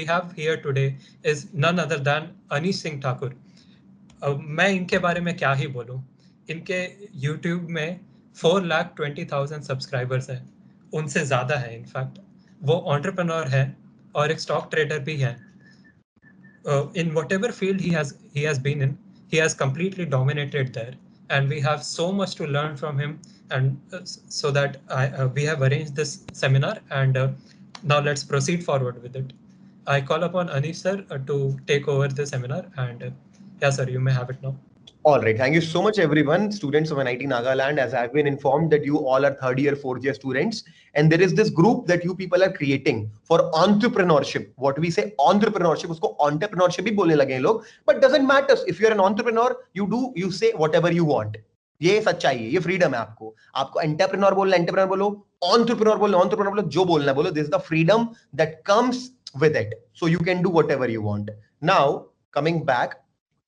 have here today is none other than Anish Singh Thakur. मैं इनके बारे में क्या ही बोलूं, इनके YouTube में 4,20,000 सब्सक्राइबर्स हैं, उनसे ज़्यादा है इनफैक्ट। वो एंटरप्रेन्योर है और एक स्टॉक ट्रेडर भी है। In whatever field he has been in, he has completely dominated there, and we have so much to learn from him. And so that we have arranged this seminar, and now let's proceed forward with it. I call upon Anish sir to take over the seminar, and yeah sir, you may have it now. All right. Thank you so much, everyone. Students of NIT Nagaland, as I've been informed that you all are third year, fourth year students. And there is this group that you people are creating for entrepreneurship. What we say entrepreneurship, usko entrepreneurship bhi bolne lage hain log. But doesn't matter. If you're an entrepreneur, you say whatever you want. ये सच्चाई है, ये freedom है। आपको entrepreneur बोलना entrepreneur बोलो, entrepreneur बोलना entrepreneur बोलो, जो बोलना बोलो। This is the freedom that comes with it, so you can do whatever you want. Now coming back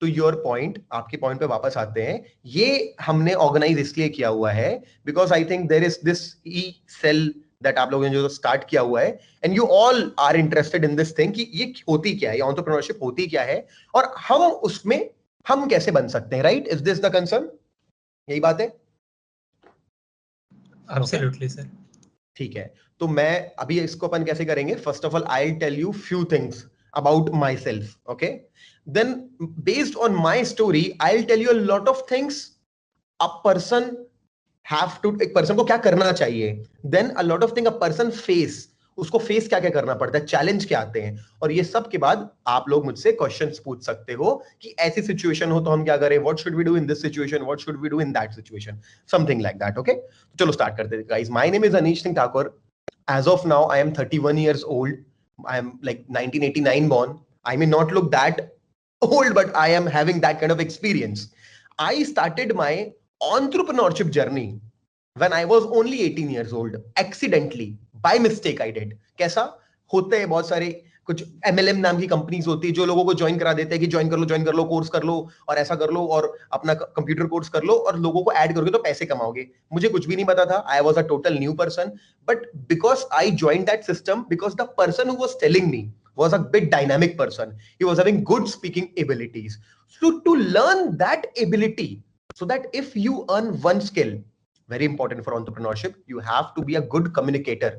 to your point, आपके पॉइंट पे वापस आते हैं। ये हमने ऑर्गेनाइज इसलिए किया हुआ है because I think there is this E cell that आप लोगों ने जो स्टार्ट किया हुआ है, and you all are interested in this thing कि ये होती क्या है, ये एंटरप्रेन्योरशिप होती क्या है और हम उसमें हम कैसे बन सकते हैं। Right, is this the concern? यही बात है। Absolutely sir. ठीक है, तो मैं अभी इसको अपन कैसे करेंगे। First of all I will tell you few things about myself, okay? Then based on my story I'll tell you a lot of things a person have to, एक person को क्या करना चाहिए। Then a lot of things a person face, उसको face क्या क्या करना पड़ता है, चैलेंज क्या आते हैं। और ये सब के बाद आप लोग मुझसे क्वेश्चंस पूछ सकते हो कि ऐसी सिचुएशन हो तो हम क्या करें, what should we do in this situation, what should we do in that situation, something like that. Okay, चलो स्टार्ट करते हैं guys. My name is Anish Singh Thakur. As of now I am 31 years old. I am like 1989 born. I may not look that old, but I am having that kind of experience. I started my entrepreneurship journey when I was only 18 years old. Accidentally, by mistake I did. कैसा होते हैं बहुत सारे, कुछ MLM नाम की companies होती है जो लोगों को ज्वाइन करा देते हैं कि ज्वाइन कर लो, कोर्स कर लो और ऐसा कर लो और अपना कंप्यूटर कोर्स कर लो और लोगों को ऐड करोगे तो पैसे कमाओगे। मुझे कुछ भी नहीं पता था। I was a total new person, but because I join that system, because the person who was telling me was a bit dynamic person. He was having good speaking abilities. So to learn that ability, so that if you earn one skill, very important for entrepreneurship, you have to be a good communicator.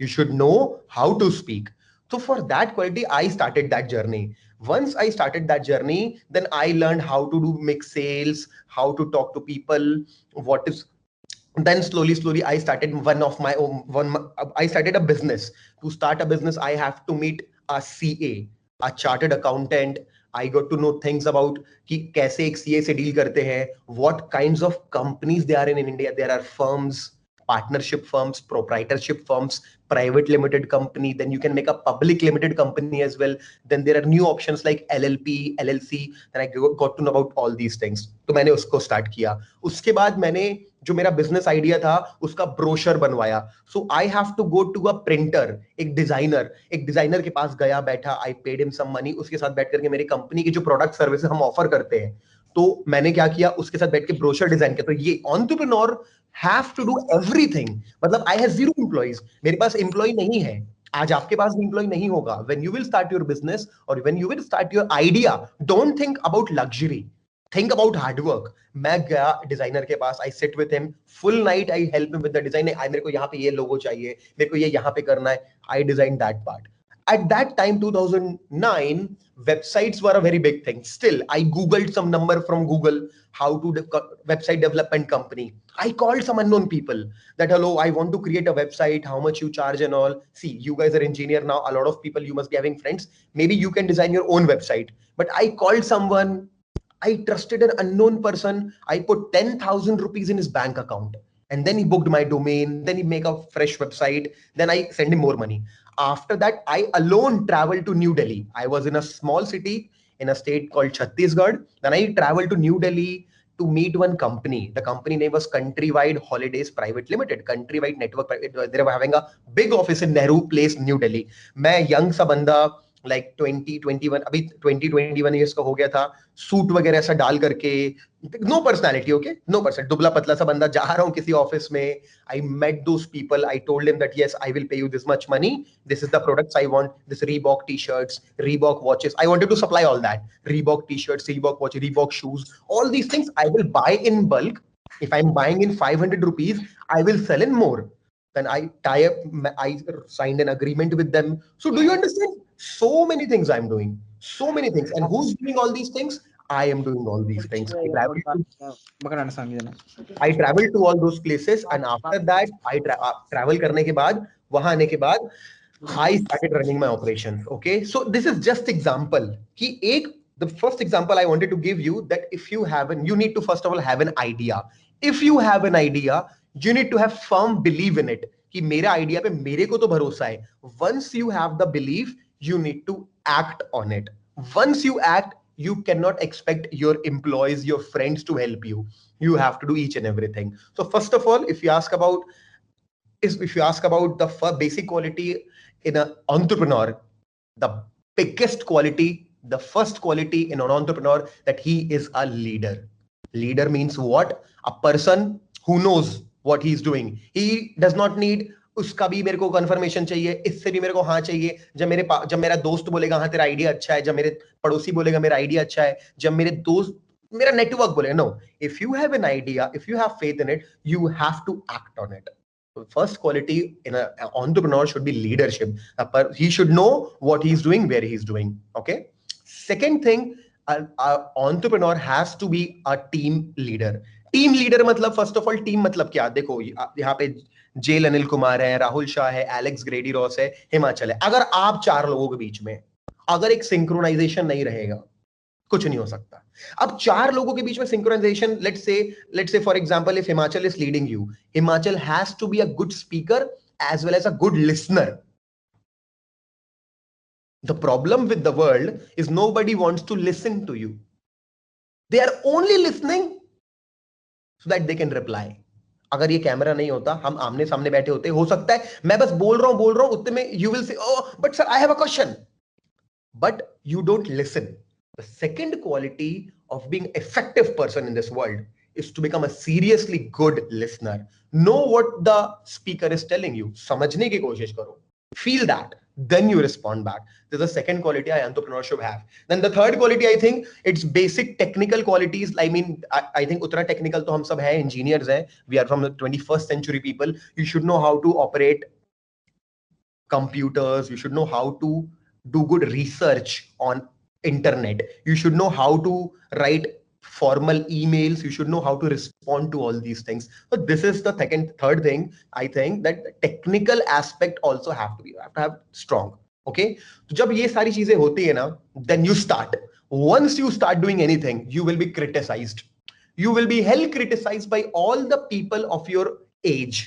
You should know how to speak. So for that quality, I started that journey. Once I started that journey, then I learned how to do mix sales, how to talk to people, then slowly I started I started a business. To start a business, I have to meet a CA, a chartered accountant. I got to know things about कि कैसे एक CA से deal करते हैं, what kinds of companies there are in India. There are firms, partnership firms, proprietorship firms, private limited company. Then you can make a public limited company as well. Then there are new options like LLP, LLC. Then I got to know about all these things. तो मैंने उसको start किया। उसके बाद मैंने जो मेरा business idea था उसका ब्रोशर बनवाया। So I have to go to a printer, एक डिजाइनर के पास गया, बैठा, I paid him some money. उसके साथ बैठ करके मेरी कंपनी की जो प्रोडक्ट सर्विसेज हम ऑफर करते हैं, तो मैंने क्या किया, उसके साथ बैठ के ब्रोशर डिजाइन किया। तो ये entrepreneur have to do everything. मतलब आई हैव 0 एम्प्लॉइज, मेरे पास एम्प्लॉय नहीं है। आज आपके पास भी एम्प्लॉय नहीं होगा। When you will start your business और when you will start your idea, don't think about luxury, think about hard work. मैं गया डिजाइनर के पास, I sit with him full night, I help him with the design. मेरे को यहाँ पे ये लोगो चाहिए, मेरे को ये यहाँ पे करना है, I designed that part. At that time, 2009, websites were a very big thing. Still, I googled some number from Google, how to website development company. I called some unknown people that, hello, I want to create a website, how much you charge and all. See, you guys are engineer now, a lot of people, you must be having friends, maybe you can design your own website. But I called someone, I trusted an unknown person. I put 10,000 rupees in his bank account, and then he booked my domain. Then he make a fresh website. Then I send him more money. After that, I alone traveled to New Delhi. I was in a small city in a state called Chhattisgarh. Then I traveled to New Delhi to meet one company. The company name was Countrywide Holidays Private Limited. Countrywide Network. They were having a big office in Nehru Place, New Delhi. मैं young सा बंदा, like 2021 अभी 20-21 years का हो गया था, suit वगैरह ऐसा डाल करके, no personality, okay, no person, दुबला पतला सा बंदा, जा रहा हूँ किसी ऑफिस में, I met those people, I told him that yes I will pay you this much money, this is the products I want, this Reebok t-shirts, Reebok watches, I wanted to supply all that, Reebok t-shirts, Reebok watches, Reebok shoes, all these things I will buy in bulk. If I'm buying in 500 rupees, I will sell in more. Then I tie up, I signed an agreement with them. So do you understand? So many things I'm doing. So many things. And who's doing all these things? I am doing all these things. I travel to all those places, and after that, I travel करने के बाद, वहां आने के बाद, I started running my operations. Okay, so this is just example. कि एक, the first example I wanted to give you that if you haven't, you need to first of all have an idea. If you have an idea, you need to have firm belief in it. कि मेरा idea पे मेरे को तो भरोसा है. Once you have the belief, you need to act on it. Once you act, you cannot expect your employees, your friends to help you. You have to do each and everything. So first of all, if you ask about the basic quality in an entrepreneur, the biggest quality, the first quality in an entrepreneur, that he is a leader. Leader means what? A person who knows what he is doing. He does not need उसका भी मेरे को confirmation चाहिए, इससे भी मेरे को हाँ चाहिए, जब मेरा दोस्त बोलेगा हाँ तेरा आइडिया अच्छा है, जब मेरे पड़ोसी बोलेगा मेरा आइडिया अच्छा है, जब मेरा नेटवर्क बोलेगा, no, if you have an idea, if you have faith in it, you have to act on it. First quality in an entrepreneur should be leadership. He should know what he's doing, where he's doing. Okay. Second thing, an entrepreneur has to be a team leader. Team leader मतलब first of all, team मतलब क्या? देखो यहाँ पे jail Anil Kumar है, राहुल शाह है, Alex ग्रेडी Ross है, हिमाचल है. अगर आप 4 लोगों के बीच में अगर एक सिंक्रोनाइजेशन नहीं रहेगा, कुछ नहीं हो सकता. अब 4 लोगों के बीच में synchronisation, let's say for example, if Himachal is leading you, Himachal has to be a good speaker as well as a good listener. The problem with the world is nobody wants to listen to you. They are only listening so that they can reply. अगर ये camera नहीं होता, हम आमने सामने बैठे होते, हो सकता है मैं बस बोल रहा हूं, उतने में you will say, oh but sir I have a question, but you don't listen. The second quality of being effective person in this world is to become a seriously good listener. Know what the speaker is telling you. समझने की कोशिश करो. Feel that. Then you respond back. This is the second quality an entrepreneur should have. Then the third quality, I think, it's basic technical qualities. I mean, I think उतना technical तो हम सब हैं, engineers हैं. We are from the 21st century people. You should know how to operate computers. You should know how to do good research on internet. You should know how to write formal emails. You should know how to respond to all these things. But this is the third thing. I think that the technical aspect also have to have strong. Okay, so जब ये सारी चीजें होती है ना, then you start. Once you start doing anything, you will be criticized. You will be hell criticized by all the people of your age.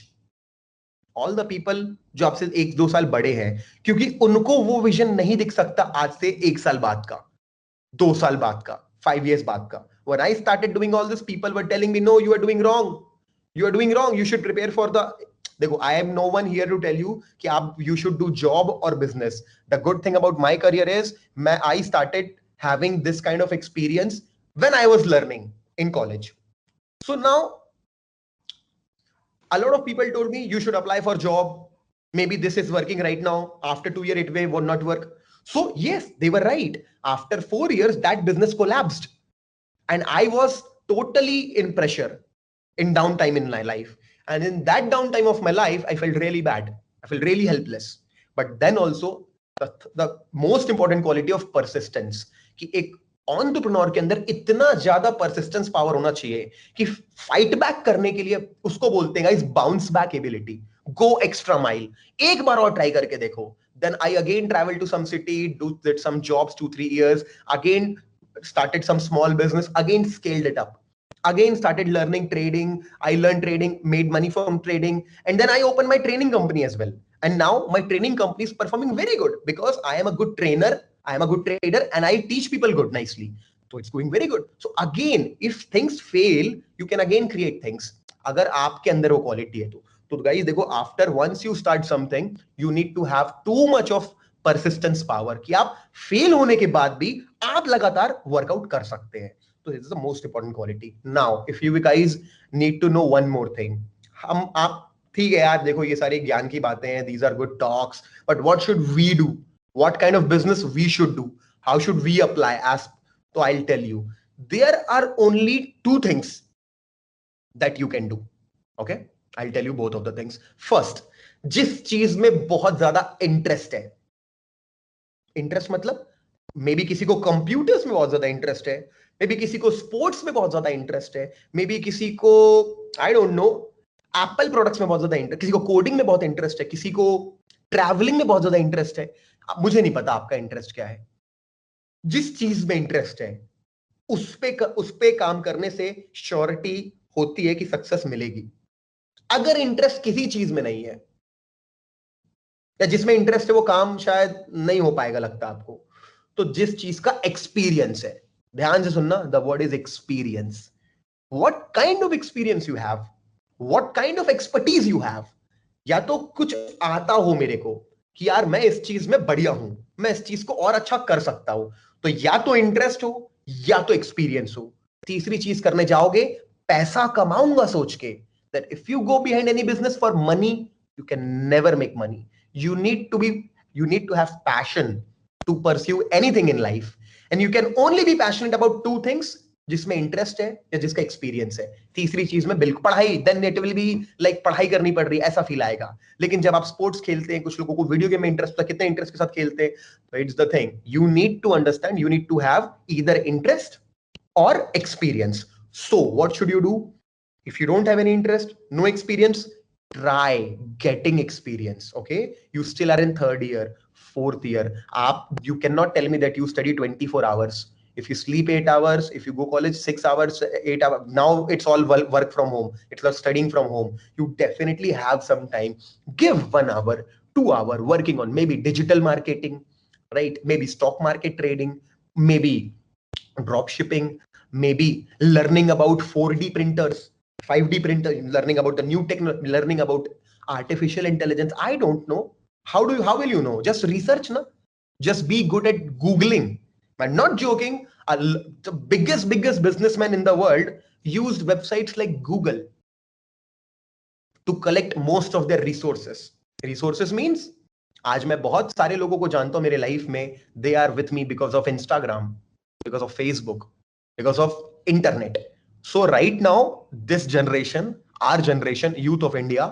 All the people जो आपसे 1-2 साल बड़े हैं, क्योंकि उनको वो विजन नहीं दिख सकता आज से 1 साल बाद का, 2 साल बाद का, 5 years बाद का. When I started doing all this, people were telling me, no, you are doing wrong. You are doing wrong. You should prepare for the. देखो, I am no one here to tell you कि आप you should do job or business. The good thing about my career is I started having this kind of experience when I was learning in college. So now a lot of people told me you should apply for job. Maybe this is working right now. After 2 years, it will not work. So yes, they were right. After 4 years, that business collapsed. And I was totally in pressure, in downtime in my life. And in that downtime of my life, I felt really bad. I felt really helpless. But then also, the most important quality of persistence. कि एक entrepreneur के अंदर इतना ज्यादा persistence power होना चाहिए कि fight back करने के लिए, उसको बोलते हैं guys bounce back ability. Go extra mile. एक बार और try करके देखो. Then I again traveled to some city, did some jobs 2-3 years, again started some small business, again scaled it up, again started learning trading. I learned trading, made money from trading, and then I opened my training company as well. And now my training company is performing very good because I am a good trainer, I am a good trader, and I teach people good nicely. So it's going very good. So again, if things fail, you can again create things. अगर आपके अंदर वो quality है तो guys देखो, after once you start something, you need to have too much of persistence power, कि आप fail होने के बाद भी आप लगातार वर्कआउट कर सकते हैं. तो this is the most important quality. Now if you guys need to know one more thing, हम आप ठीक है यार, देखो ये सारी ज्ञान की बातें हैं, these are good talks, but what should we do, what kind of business we should do, how should we apply as. तो I will tell you, there are only two things that you can do. Okay, I will tell you both of the things. First, जिस चीज में बहुत ज्यादा interest है, interest मतलब may be किसी को कंप्यूटर्स में बहुत ज्यादा इंटरेस्ट है, मे बी किसी को स्पोर्ट्स में बहुत ज्यादा इंटरेस्ट है, मे बी किसी को I don't know Apple products में बहुत ज्यादा इंटरेस्ट, किसी को कोडिंग में बहुत इंटरेस्ट है, किसी को ट्रैवलिंग में बहुत ज्यादा इंटरेस्ट है. मुझे नहीं पता आपका इंटरेस्ट क्या है. जिस चीज में इंटरेस्ट है उस पे काम करने से श्योरिटी होती है कि सक्सेस मिलेगी. अगर इंटरेस्ट किसी चीज में नहीं है या जिसमें इंटरेस्ट है वो काम शायद नहीं हो पाएगा लगता आपको. तो जिस चीज का एक्सपीरियंस है, ध्यान से सुनना, the word is experience. What kind of experience you have, what kind of expertise you have. या तो कुछ आता हो मेरे को कि यार मैं इस चीज में बढ़िया हूं, मैं इस चीज को और अच्छा कर सकता हूं. तो या तो इंटरेस्ट हो या तो एक्सपीरियंस हो. तीसरी चीज करने जाओगे पैसा कमाऊंगा सोच के, that if you go behind any business for money, you can never make money. You need to have passion to pursue anything in life, and you can only be passionate about two things, जिसमें interest है या जिसका experience है. तीसरी चीज में बिल्कुल पढ़ाई, then it will be like पढ़ाई करनी पड़ रही है ऐसा फील आएगा. लेकिन जब आप स्पोर्ट्स खेलते हैं, कुछ लोगों को वीडियो गेम में इंटरेस्ट होता है, कितने इंटरेस्ट के साथ खेलते हैं, तो it's the thing, you need to understand, you need to have either interest और experience. So what should you do? If you don't have any interest, no experience, try getting experience. Okay, you still are in third year, fourth year. You cannot tell me that you study 24 hours. If you sleep 8 hours, if you go college 6 hours, 8 hours, now it's all work from home, it's not studying from home. You definitely have some time. Give 1 hour, 2 hour working on maybe digital marketing, right? Maybe stock market trading, maybe drop shipping, maybe learning about 4D printers, 5D printer, learning about the new technology, learning about artificial intelligence. I don't know. How will you know? Just research, na? Just be good at Googling. I'm not joking. The biggest businessman in the world used websites like Google to collect most of their resources. Resources means, आज मैं बहुत सारे लोगों को जानता हूं मेरे life में, they are with me because of Instagram, because of Facebook, because of internet. So right now, this generation, our generation, youth of India,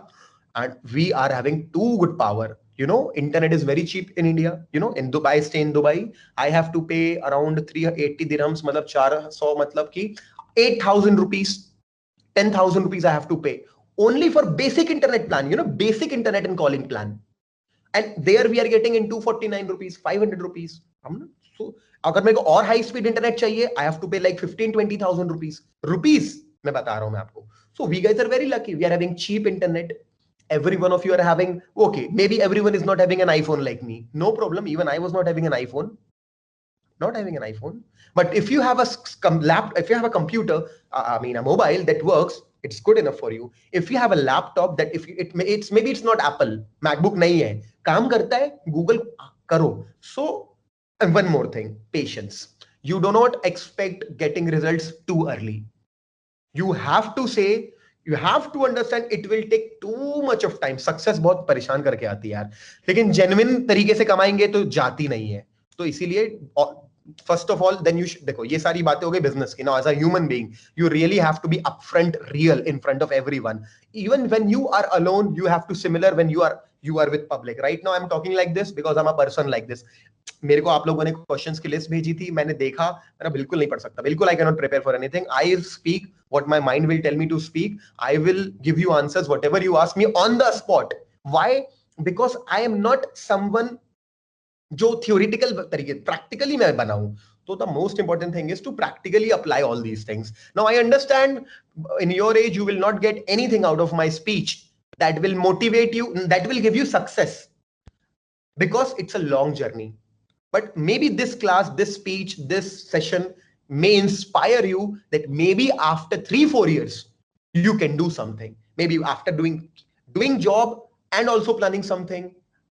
and we are having too good power. You know, internet is very cheap in India. You know, in Dubai, stay in Dubai, I have to pay around 380 dirhams, matlab 400, matlab ki 8,000 rupees, 10,000 rupees I have to pay only for basic internet plan. You know, basic internet and calling plan. And there we are getting in 249 rupees, 500 rupees. So अगर मेरे को और high speed internet चाहिए, I have to pay like 15-20,000 rupees मैं बता रहा हूं मैं आपको. So we guys are very lucky, we are having cheap internet. Every one of you are having, okay, maybe everyone is not having an iPhone like me, no problem. Even I was not having an iPhone, but if you have if you have a computer, I mean a mobile that works, it's good enough for you. If you have a laptop that it's maybe it's not Apple, MacBook नहीं है, काम करता है, Google करो. So, and one more thing, patience. You do not expect getting results too early. You have to say, you have to understand it will take too much of time. Success बहुत परेशान करके आती है यार, लेकिन genuine तरीके से कमाएंगे तो जाती नहीं है. तो इसीलिए first of all, then you should, देखो ये सारी बातें हो गई business की. Now as a human being, you really have to be upfront, real in front of everyone. Even when you are alone, you have to similar when you are with public. Right now I'm talking like this because I'm a person like this. मेरे को आप लोगों ने questions की list भेजी थी, मैंने देखा, मैंने बिल्कुल नहीं पढ़ सकता, बिल्कुल. I can not prepare for anything. I speak what my mind will tell me to speak. I will give you answers whatever you ask me on the spot. Why? Because I am not someone जो theoretical तरीके, practically मैं बनाऊं. So the most important thing is to practically apply all these things. Now I understand in your age you will not get anything out of my speech that will motivate you, that will give you success, because it's a long journey. But maybe this class, this speech, this session may inspire you that maybe after 3-4 years you can do something. Maybe after doing job and also planning something,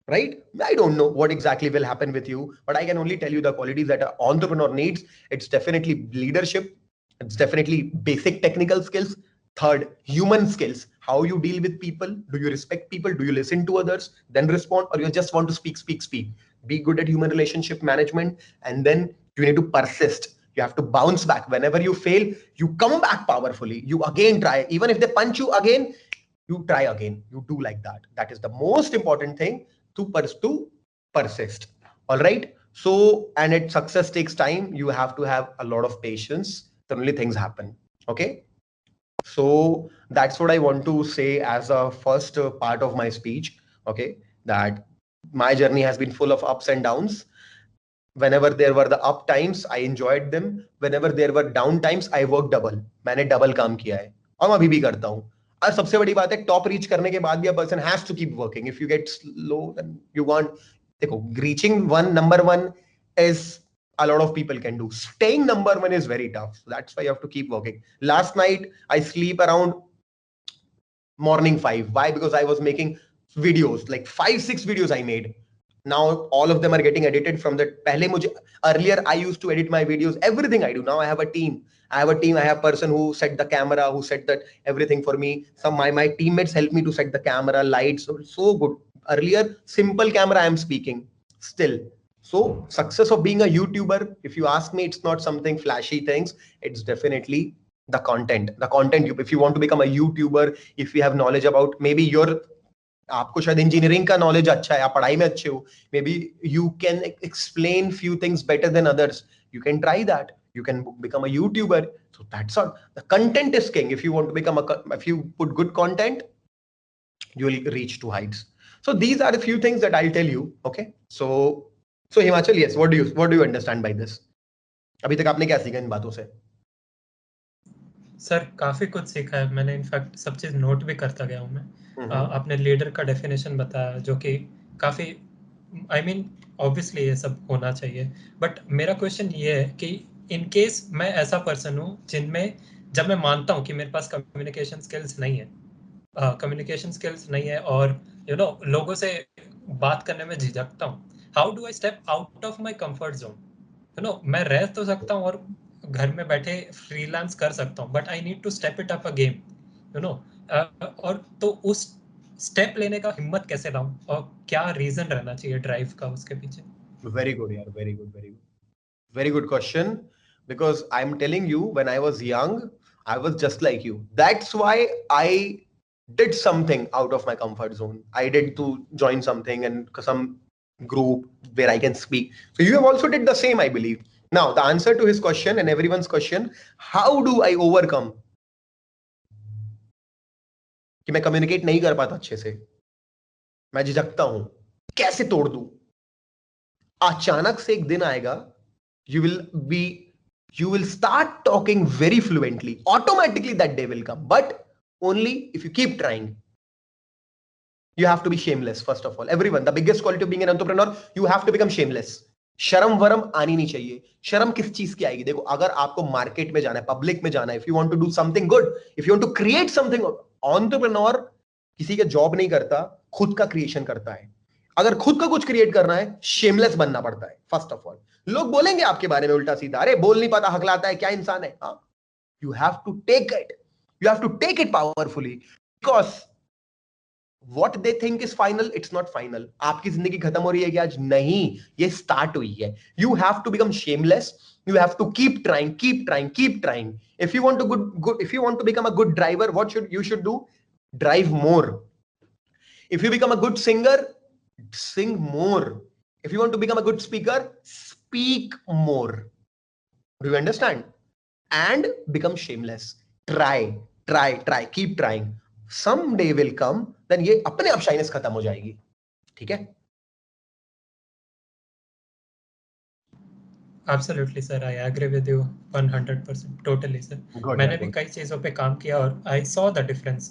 right? I don't know what exactly will happen with you, but I can only tell you the qualities that an entrepreneur needs. It's definitely leadership. It's definitely basic technical skills. Third, human skills. How you deal with people. Do you respect people? Do you listen to others? Then respond, or you just want to speak, speak, speak. Be good at human relationship management. And then you need to persist. You have to bounce back. Whenever you fail, you come back powerfully. You again try. Even if they punch you again, you try again. You do like that. That is the most important thing to persist. All right. So, and it success takes time. You have to have a lot of patience. Suddenly things happen. Okay. So that's what I want to say as a first part of my speech. Okay. That my journey has been full of ups and downs. Whenever there were the up times, I enjoyed them. Whenever there were down times, I worked double. मैंने double काम किया है और मैं अभी भी करता हूँ. और सबसे बड़ी बात है, टॉप रीच करने के बाद भी a person has to keep working. If you get slow, then you want. देखो, reaching number one is a lot of people can do. Staying number one is very tough. So that's why you have to keep working. Last night I sleep around morning 5. Why? Because I was making videos, like 5-6 videos I made. Now all of them are getting edited from the earlier I used to edit my videos, everything I do. Now I have a team. I have person who set the camera, who set that everything for me. Some my teammates help me to set the camera, lights. So good. Earlier, simple camera I am speaking still. So success of being a YouTuber, if you ask me, it's not something flashy things. It's definitely the content. If you want to become a YouTuber, if you have knowledge about maybe your आपको शायद engineering का knowledge अच्छा है, आप पढ़ाई में अच्छे हो, may be you can explain few things better than others, you can try that, you can become a YouTuber. So that's all. The content is king. If you want to become if you put good content, you will reach to heights. So these are a few things that I'll tell you. Okay. So Himachal, yes, what do you understand by this? अभी तक आपने क्या सीखा इन बातों से? Sir काफी कुछ सीखा है मैंने, इनफैक्ट सब चीज नोट भी करता गया हूँ मैं। आपने लीडर का डेफिनेशन बताया जो कि काफी आई मीन ऑब्वियसली ये सब होना चाहिए, बट मेरा क्वेश्चन ये है कि इन केस मैं ऐसा पर्सन हूँ जिनमें जब मैं मानता हूँ कि मेरे पास कम्युनिकेशन स्किल्स नहीं है, और लोगों से बात करने में झिझकता हूँ, how do I step out of my comfort zone? मैं रह तो सकता हूँ और घर में बैठे फ्रीलांस कर सकता हूँ, but I need to step it up a game, और तो उस स्टेप लेने का हिम्मत कैसे लाऊं और क्या रीजन रहना चाहिए ड्राइव का उसके पीछे? वेरी गुड यार, very good question, because I'm telling you, when I was young, I was just like you. That's why I did something out of my comfort zone. I did to join something and some group where I can speak. So you have also did the same, I believe. Now the answer to his question and everyone's question, how do I overcome कि मैं communicate नहीं कर पाता अच्छे से, मैं झिझकता हूं, कैसे तोड़ दूं? अचानक से एक दिन आएगा, you will start talking very fluently. Automatically that day will come, but only if you keep trying. You have to be shameless. First of all, everyone, the biggest quality of being an entrepreneur, you have to become shameless. शर्म वरम आनी नहीं चाहिए. शर्म किस चीज की आएगी? देखो, अगर आपको मार्केट में जाना है, पब्लिक में जाना है, if you want to do something good, if you want to create something, entrepreneur किसी का जॉब नहीं करता, खुद का क्रिएशन करता है. अगर खुद का कुछ क्रिएट करना है, शेमलेस बनना पड़ता है. फर्स्ट ऑफ ऑल, लोग बोलेंगे आपके बारे में उल्टा सीधा, अरे बोल नहीं पाता, हकलाता है, क्या इंसान है. हाँ, you have to take it powerfully, because what they think is final, it's not final. आपकी जिंदगी खत्म हो रही है क्या आज? नहीं, ये स्टार्ट हुई है. You have to become shameless. You have to keep trying. If you want to become a good driver, what you should do? Drive more. If you become a good singer, sing more. If you want to become a good speaker, speak more. Do you understand? And become shameless. Try. Keep trying. Someday will come, then ये अपने आप shyness खत्म हो जाएगी. ठीक है? Absolutely sir, I agree with you 100%, totally sir. मैंने भी कई चीजों पे काम किया और I saw the difference,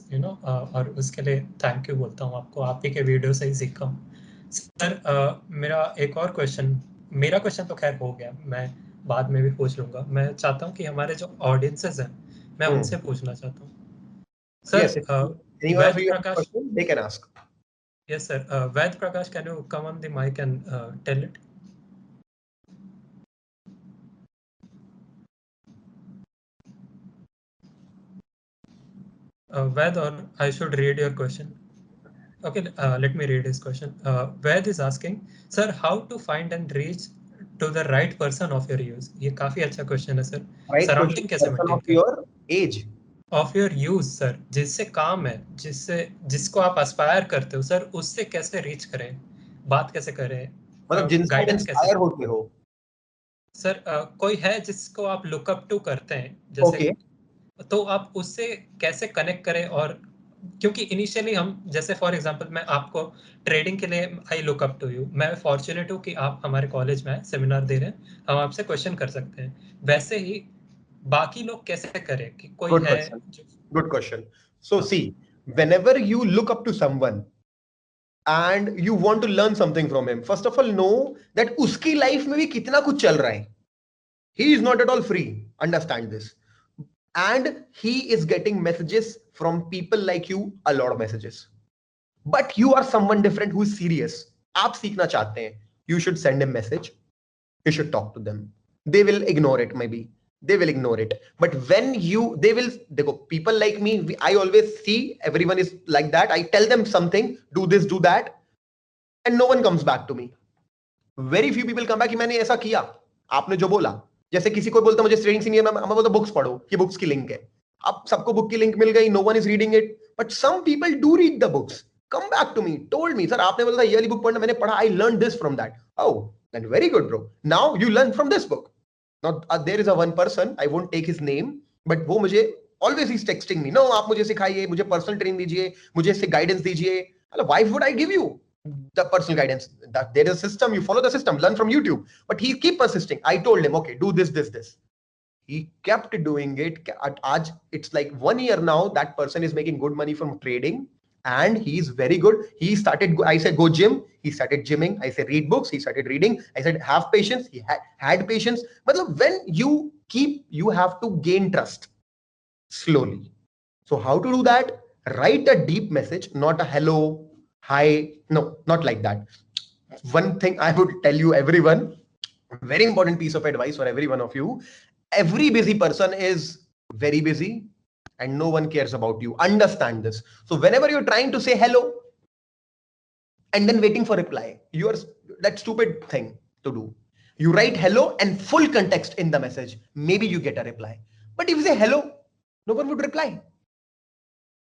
और उसके लिए थैंक यू बोलता हूँ आपको. आप ही के वीडियो से ही सीखा हूँ. सर मेरा एक और मेरा क्वेश्चन तो खैर हो गया, मैं बाद में भी पूछ लूंगा. मैं चाहता हूँ कि हमारे जो ऑडियंसेस हैं, मैं उनसे पूछना चाहता हूँ. Sir Yes, anyone of you have a question, they can ask. Yes, sir. Ved Prakash, can you come on the mic and tell it? Ved, or I should read your question. Okay, let me read his question. Ved is asking, sir, how to find and reach to the right person of your use? ये काफी अच्छा question है sir. Right Surrounding कैसे person maintain of करें? your age. Of your use, sir, जिससे काम है, जिसको आप aspire करते हो, सर, उससे कैसे reach करें? बात कैसे करें? मतलब जिनसे आप guidance कैसे इंस्पायर दें? होते हो. सर, कोई है जिसको आप look up to करते हैं, जैसे Okay. तो आप उससे कैसे कनेक्ट करें? और क्योंकि इनिशियली हम, जैसे फॉर एग्जांपल मैं आपको ट्रेडिंग के लिए I look up to you, मैं फॉर्चुनेट हूँ कि आप हमारे कॉलेज में आए, सेमिनार दे रहे हैं, हम आपसे क्वेश्चन कर सकते हैं. वैसे ही बाकी लोग कैसे करें कि कोई Good है question. जो, Good question. So हाँ, see, whenever you look up to someone and you want to learn something from him, first of all know that उसकी लाइफ में भी कितना कुछ चल रहा है. He is not at all free. Understand this. And he is getting messages from people like you, a lot of messages. But you are someone different who is serious. आप सीखना चाहते हैं. You should send him message. You should talk to them. They will ignore it, maybe. They will ignore it. But when they will, people like me, I always see everyone is like that. I tell them something, do this, do that, and no one comes back to me. Very few people come back कि मैंने ऐसा किया, आपने जो बोला. जैसे किसी को बोलता मुझे ट्रेडिंग सीनियर में, मैं बोलता बुक्स पढ़ो, ये बुक्स की लिंक है. अब सबको बुक की लिंक मिल गई, no one is reading it, but some people do read the books. Come back to me, told me, sir, आपने बोला था ये वाली बुक पढ़ना, मैंने पढ़ा, I learned this from that. Oh, then very good, bro. Now you learn from this book. Now there is a one person, I won't take his name, but वो मुझे always he's texting me, no, आप मुझे सिखाइए, मुझे personal training दीजिए, मुझे इससे guidance दीजिए. Why would I give you the personal guidance? That there is a system, you follow the system, learn from YouTube. But he keep persisting. I told him, okay, do this, this, this. He kept doing it. It's like 1 year now, that person is making good money from trading, and he is very good. He started, I said go gym, he started gymming. I said read books, he started reading. I said have patience, he had patience. But when you have to gain trust slowly. So how to do that? Write a deep message, not a hello, hi, no, not like that. One thing I would tell you, everyone, very important piece of advice for every one of you: every busy person is very busy and no one cares about you. Understand this. So whenever you're trying to say hello and then waiting for reply, you are that stupid thing to do. You write hello and full context in the message, maybe you get a reply. But if you say hello, no one would reply.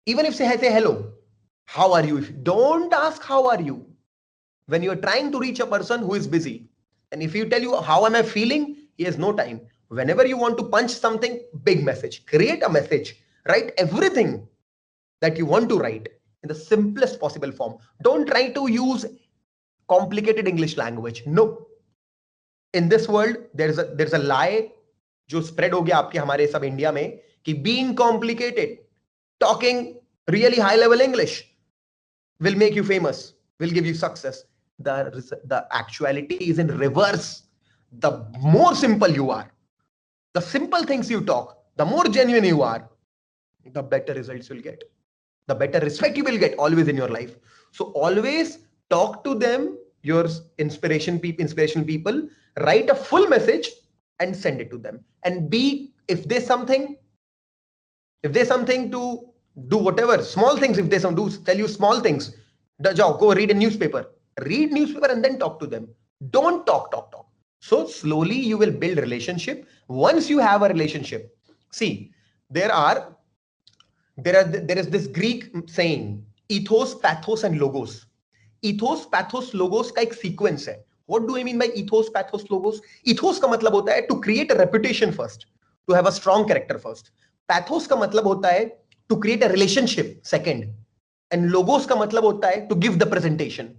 Even if say hello, how are you? Don't ask how are you when you are trying to reach a person who is busy. And if you tell you how am I feeling, he has no time. Whenever you want to punch something, big message, create a message, write everything that you want to write in the simplest possible form. Don't try to use complicated English language. No. In this world, there's a lie जो spread हो गया आपके हमारे सब India में कि being complicated, talking really high level English will make you famous, will give you success. The actuality is in reverse. The more simple you are, the simple things you talk, the more genuine you are, the better results you'll get, the better respect you will get always in your life. So always talk to them, your inspirational people, write a full message and send it to them. And if there's something to do, whatever small things, if they tell you small things, go read a newspaper, and then talk to them. Don't talk. So slowly you will build relationship. Once you have a relationship, see, there is this Greek saying, ethos, pathos and logos. Ethos, pathos, logos का एक sequence है. What do I mean by ethos, pathos, logos? Ethos का मतलब होता है to create a reputation first, to have a strong character first. Pathos का मतलब होता है to create a relationship second, and logos का मतलब होता है to give the presentation.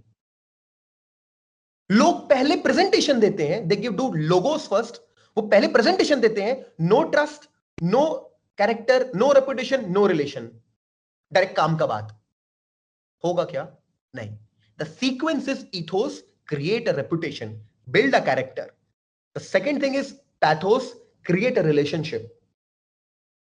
लोग पहले प्रेजेंटेशन देते हैं, they give do logos first. वो पहले प्रेजेंटेशन देते हैं, no trust, no character, no reputation, no relation. Direct काम का बात होगा क्या? नहीं. The sequence is ethos, create a reputation, build a character. The second thing is pathos, create a relationship.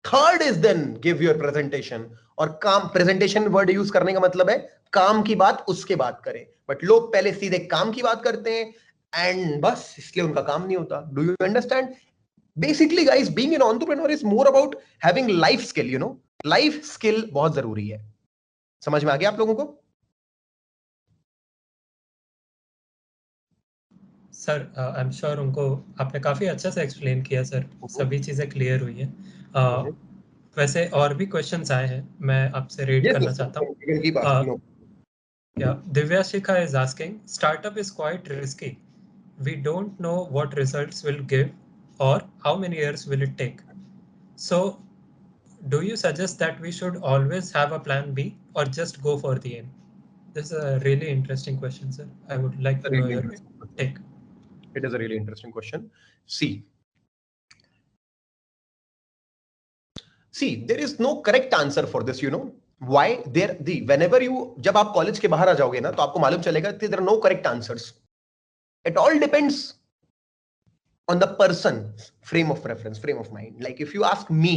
Third is then give your presentation. और काम, presentation word use करने का मतलब है काम की बात उसके बाद करें, बट लोग पहले सीधे काम की बात करते हैं एंड बस इसलिए उनका काम नहीं होता। Do you understand? Basically guys, being an entrepreneur is more about having life skill, life skill बहुत जरूरी है। समझ में आ गया आप लोगों को? सर आई एम श्योर उनको आपने काफ़ी अच्छे से एक्सप्लेन किया सर, सभी चीज़ें क्लियर हुई हैं। वैसे और भी क्वेश्चंस आए हैं, मैं आपसे रीड करना चाहता हूँ। Divya Shikha is asking, startup is quite risky. We don't know what results will give or how many years will it take. So do you suggest that we should always have a plan B or just go for the aim? This is a really interesting question, sir. I would like to know your take. It is a really interesting question. See, there is no correct answer for this, why there the whenever you, जब आप college के बाहर आ जाओगे ना, तो आपको मालूम चलेगा कि there are no correct answers. It all depends on the person's frame of reference, frame of mind. Like if you ask me,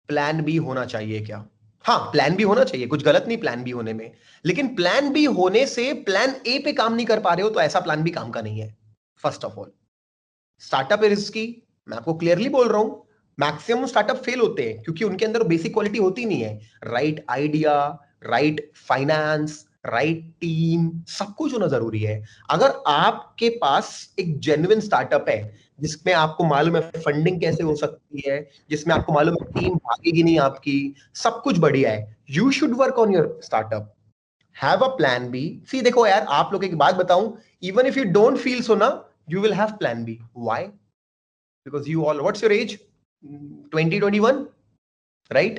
plan B होना चाहिए क्या? हाँ, प्लान बी होना चाहिए, कुछ गलत नहीं प्लान बी होने में, लेकिन प्लान बी होने से प्लान ए पे काम नहीं कर पा रहे हो तो ऐसा प्लान बी काम का नहीं है। फर्स्ट ऑफ ऑल, स्टार्टअप है रिस्की, मैं आपको क्लियरली बोल रहा हूं। मैक्सिमम स्टार्टअप फेल होते हैं क्योंकि उनके अंदर बेसिक क्वालिटी होती नहीं है। Right idea, right finance, right team, सब कुछ होना जरूरी है। अगर आपके पास एक जेन्युइन स्टार्टअप है जिसमें आपको मालूम है फंडिंग कैसे हो सकती है, जिसमें आपको मालूम है टीम भागेगी नहीं आपकी, सब कुछ बढ़िया है, you should work on your startup. Have a plan B. See देखो यार, आप लोग एक बात बताऊं, even if you don't feel so ना, you will have plan B. Why? Because you all, what's your age? 20, 21, right?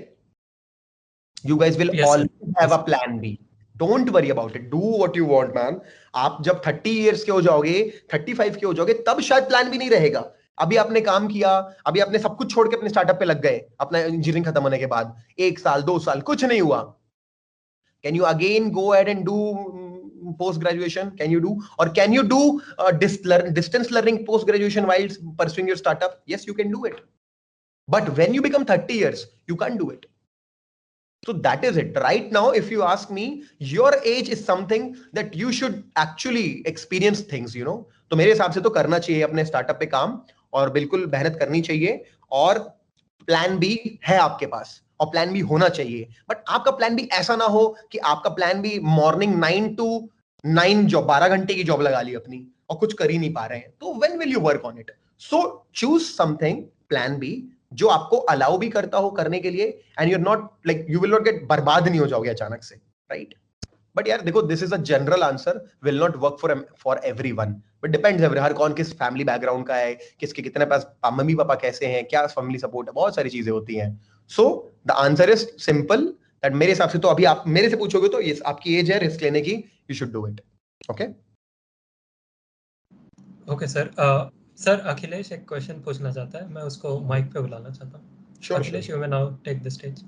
You guys will Yes, sir. always have a plan B. Don't worry about it. Do what you want, man. आप जब 30 years के हो जाओगे, 35 के हो जाओगे, तब शायद प्लान भी नहीं रहेगा। अभी आपने काम किया, अभी आपने सब कुछ छोड़ के अपने स्टार्टअप पे लग गए, अपना इंजीनियरिंग खत्म होने के बाद 1 साल 2 साल कुछ नहीं हुआ। Can you again go ahead and do post graduation? Can you do, or can you do distance learning post graduation while pursuing your startup? Yes, you can do it. But when you become 30 years, you can't do it. So that is it. Right now, if you ask me, your age is something that you should actually experience things, तो मेरे हिसाब से तो करना चाहिए अपने startup पे काम, और बिल्कुल मेहनत करनी चाहिए, और प्लान बी है आपके पास, और प्लान बी होना चाहिए। बट आपका प्लान बी ऐसा ना हो कि आपका plan B morning 9 to 9 job, 12 घंटे की जॉब लगा ली अपनी और कुछ कर ही नहीं पा रहे हैं, तो when will you work on it? So choose something, plan B, जो आपको अलाउ भी करता हो करने के लिए, and you're not like, you will not get, बर्बाद नहीं हो जाओगे अचानक से, राइट? बट यार देखो, this is a general answer, will not work for everyone, but depends हर कौन किस फैमिली बैकग्राउंड का है, किसके कितने पास मम्मी पापा कैसे हैं, क्या फैमिली सपोर्ट है, बहुत सारी चीजें होती हैं। So the answer is simple, that मेरे हिसाब से तो अभी आप मेरे से पूछोगे तो ये आपकी एज है रिस्क लेने की, you should do it. Okay okay sir. Sir Akhilesh एक क्वेश्चन पूछना चाहता है, मैं उसको माइक पे बुलाना चाहता हूँ। Akhilesh, you may now take the stage.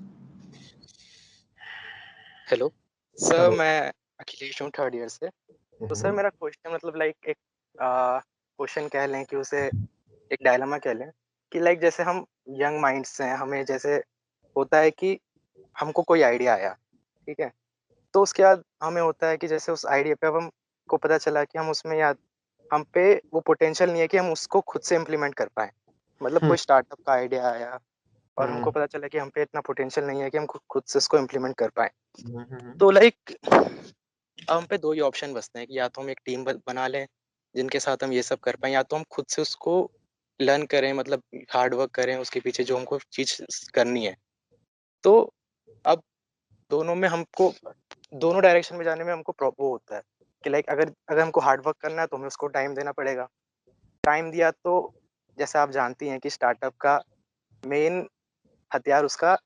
Hello sir, मैं अखिलेश हूँ, 3rd ईयर से। तो सर मेरा क्वेश्चन मतलब लाइक एक क्वेश्चन कह लें कि उसे एक डायलेमा कह लें कि लाइक जैसे हम यंग माइंड्स हैं, हमें जैसे होता है कि हमको कोई आइडिया आया, ठीक है, तो उसके बाद हमें होता है कि जैसे उस आइडिया पे अब हमको पता चला कि हम उसमें या हम पे वो पोटेंशियल नहीं है कि हम उसको खुद से इम्प्लीमेंट कर पाए। मतलब कोई स्टार्टअप का आइडिया आया और हमको पता चला कि हम पे इतना पोटेंशियल नहीं है कि हम खुद से उसको इम्प्लीमेंट कर पाए। तो लाइक अब हम पे 2 ही ऑप्शन बचते हैं कि या तो हम एक टीम बना लें जिनके साथ हम ये सब कर पाएँ, या तो हम खुद से उसको लर्न करें, मतलब हार्ड वर्क करें उसके पीछे जो हमको चीज़ करनी है। तो अब दोनों में हमको दोनों डायरेक्शन में जाने में हमको वो होता है कि लाइक अगर हमको हार्ड वर्क करना है तो हमें उसको टाइम देना पड़ेगा। टाइम दिया तो जैसे आप जानती हैं कि स्टार्टअप का मेन हथियार उसका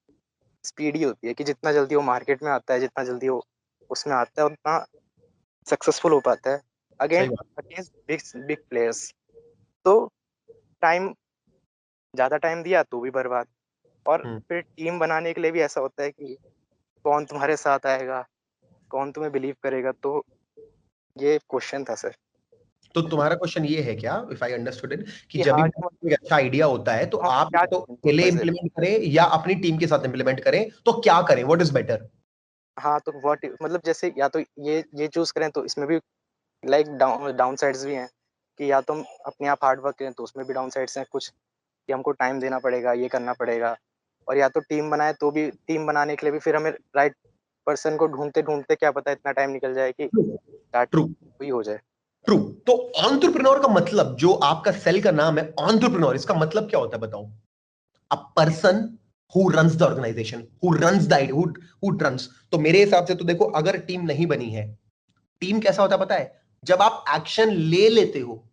स्पीड ही होती है कि जितना जल्दी वो मार्केट में आता है, जितना जल्दी वो उसमें आता है, उतना सक्सेसफुल हो पाता है अगेंस्ट बिग प्लेयर्स। तो टाइम ज़्यादा टाइम दिया तो भी बर्बाद, और फिर टीम बनाने के लिए भी ऐसा होता है कि कौन तुम्हारे साथ आएगा, कौन तुम्हें बिलीव करेगा। तो ये क्वेश्चन था सर। तो तुम्हारा क्वेश्चन ये है क्या, इफ आई अंडरस्टूड इट, कि कि जब हाँ भी कोई अच्छा आइडिया होता है तो हाँ आप क्या तो करें अकेले वैसे। इंप्लीमेंट करें या अपनी टीम के साथ इंप्लीमेंट करें, तो क्या करें, व्हाट इज बेटर? हाँ तो व्हाट मतलब जैसे या तो ये चूज करें तो इसमें भी लाइक डाउन साइड्स भी हैं कि या तो हम अपने आप हार्ड वर्क करें तो उसमें भी डाउन साइड्स हैं कुछ कि हमको टाइम देना पड़ेगा, ये करना पड़ेगा। और या तो टीम बनाए तो भी टीम बनाने के लिए भी फिर हमें राइट पर्सन को ढूंढते ढूंढते क्या पता इतना टाइम निकल जाए कि स्टार्ट ट्रू, ही हो जाए। ट्रू। तो एंटरप्रेन्योर का मतलब, जो आपका सेल का नाम है एंटरप्रेन्योर, इसका मतलब क्या होता है बताओ? A person who runs the organisation, who runs the who runs. तो मेरे हिसाब से तो देखो, अगर टीम नहीं बनी है, टीम कैसा होता है पता है? जब आप एक्शन ले लेते हो,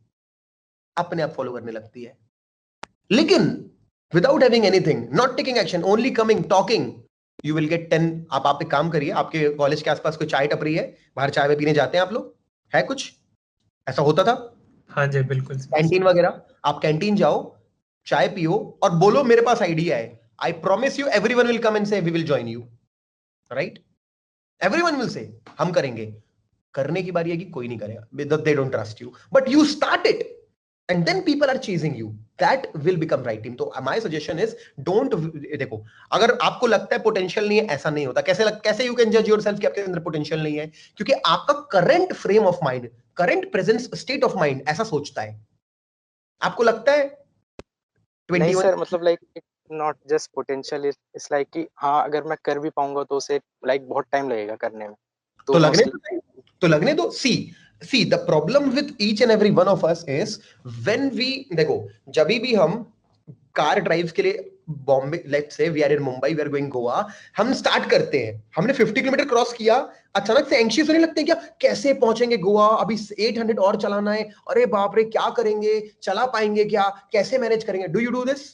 अपने आप फॉलो करने लगती है। लेकिन without having anything, not taking action, only coming talking, you will gate 10। आप एक काम करिए, आपके कॉलेज के आसपास कोई चाय टपरी है, बाहर चाय में पीने जाते हैं आप लोग? है कुछ ऐसा होता था? हाँ जी, बिल्कुल सर। कैंटीन वगैरह, आप कैंटीन जाओ, चाय पियो और बोलो मेरे पास आइडिया है, I promise you everyone will come and say we will join you, right? Everyone will say हम करेंगे। करने की बारी है कि कोई नहीं करेगा, they don't trust you, but you start it and then people are chasing you, that will become right team. तो my suggestion is don't, देखो, अगर आपको लगता है पोटेंशियल नहीं है, ऐसा नहीं होता। कैसे you can judge yourself कि आपके अंदर पोटेंशियल नहीं है? क्योंकि आपका current frame of mind, current presence state of mind ऐसा सोचता है। आपको लगता है नहीं 21? सर मतलब like not just potential, it's like कि हाँ अगर मैं कर भी पाऊंगा तो उसे लाइक बहुत टाइम लगेगा करने में। तो तो लगने मोस्टली दो, तो लगने दो। See the problem with each and every one of us is when we, देखो, जब भी हम कार ड्राइव के लिए Bombay, let's say we are in Mumbai, we are going Goa, हम स्टार्ट करते हैं, हमने 50 किलोमीटर क्रॉस किया, अचानक से एंग्शियस होने लगते हैं, क्या कैसे पहुंचेंगे गोवा, अभी 800 और चलाना है, अरे बाप रे क्या करेंगे, चला पाएंगे क्या, कैसे मैनेज करेंगे? Do you do this?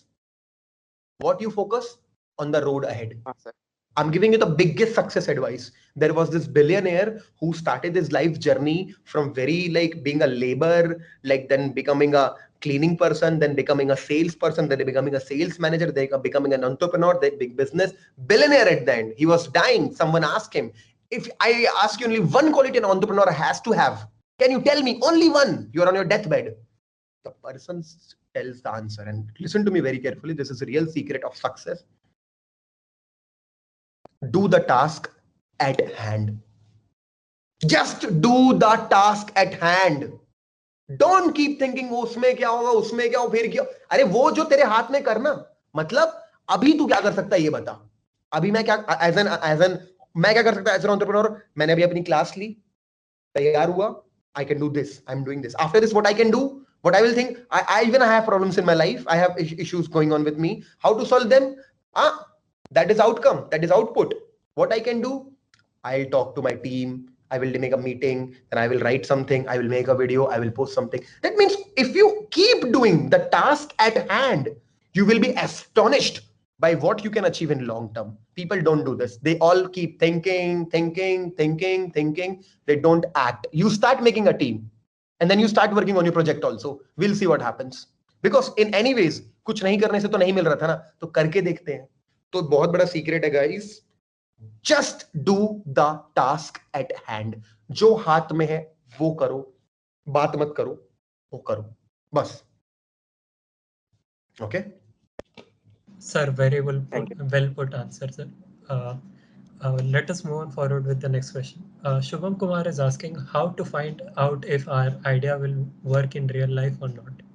What you focus on the road ahead. हाँ sir. I'm giving you the biggest success advice. There was this billionaire who started his life journey from very like being a laborer, like then becoming a cleaning person, then becoming a salesperson, then becoming a sales manager, then becoming an entrepreneur, then big business billionaire at the end. He was dying. Someone asked him, if I ask you only one quality an entrepreneur has to have, can you tell me only one? You're on your deathbed. The person tells the answer, and listen to me very carefully. This is a real secret of success. Do the task at hand. Just do the task at hand. Don't keep thinking उसमें क्या होगा, उसमें क्या हो, फिर क्या। अरे वो जो तेरे हाथ में करना, मतलब अभी तू क्या कर सकता है ये बता। अभी मैं क्या एज एन मैं क्या कर सकता एज एन एंटरप्रेन्योर? मैंने अभी अपनी क्लास ली, तैयार हुआ, I can do this, I'm doing this. After this, what I can do, what I will think, I even have problems in my life, I have issues going on with me, how to solve them? That is outcome, that is output. What I can do, I'll talk to my team, I will make a meeting, then I will write something, I will make a video, I will post something. That means if you keep doing the task at hand, you will be astonished by what you can achieve in long term. People don't do this. They all keep thinking. They don't act. You start making a team and then you start working on your project also. We'll see what happens. Because in any ways, कुछ नहीं करने से तो नहीं मिल रहा था ना, तो करके देखते हैं। तो बहुत बड़ा सीक्रेट है guys, just do the task at hand. जो हाथ में है वो करो, बात मत करो, वो करो बस। Okay Sir, very thank you. well put answer, sir. Let us move on forward with the next question. Shubham Kumar is asking how to find out if our idea will work in real life or not.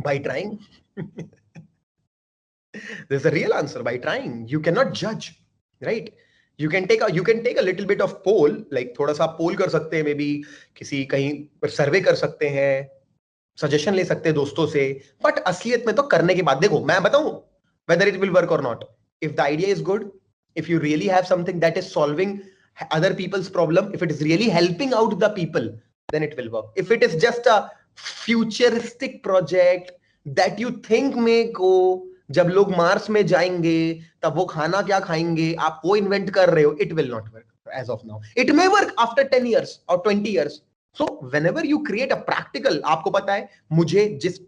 by trying. There's a real answer, by trying. You cannot judge, right? You can take a little bit of poll, like थोड़ा सा पोल कर सकते हैं, may be किसी कहीं सर्वे कर सकते हैं, सजेशन ले सकते हैं दोस्तों से, बट असलियत में तो करने के बाद, देखो मैं बताऊं, whether it will work or not, if the idea is good, if you really have something that is solving other people's problem, if it is really helping out the people, then it will work. If it is just a futuristic project that you think में को जब लोग Mars में जाएंगे तब वो खाना क्या खाएंगे, आप वो इन्वेंट कर रहे हो, it will not work as of now. It may work after 10 years or 20 years. So whenever you create a practical, आपको पता है मुझे जिस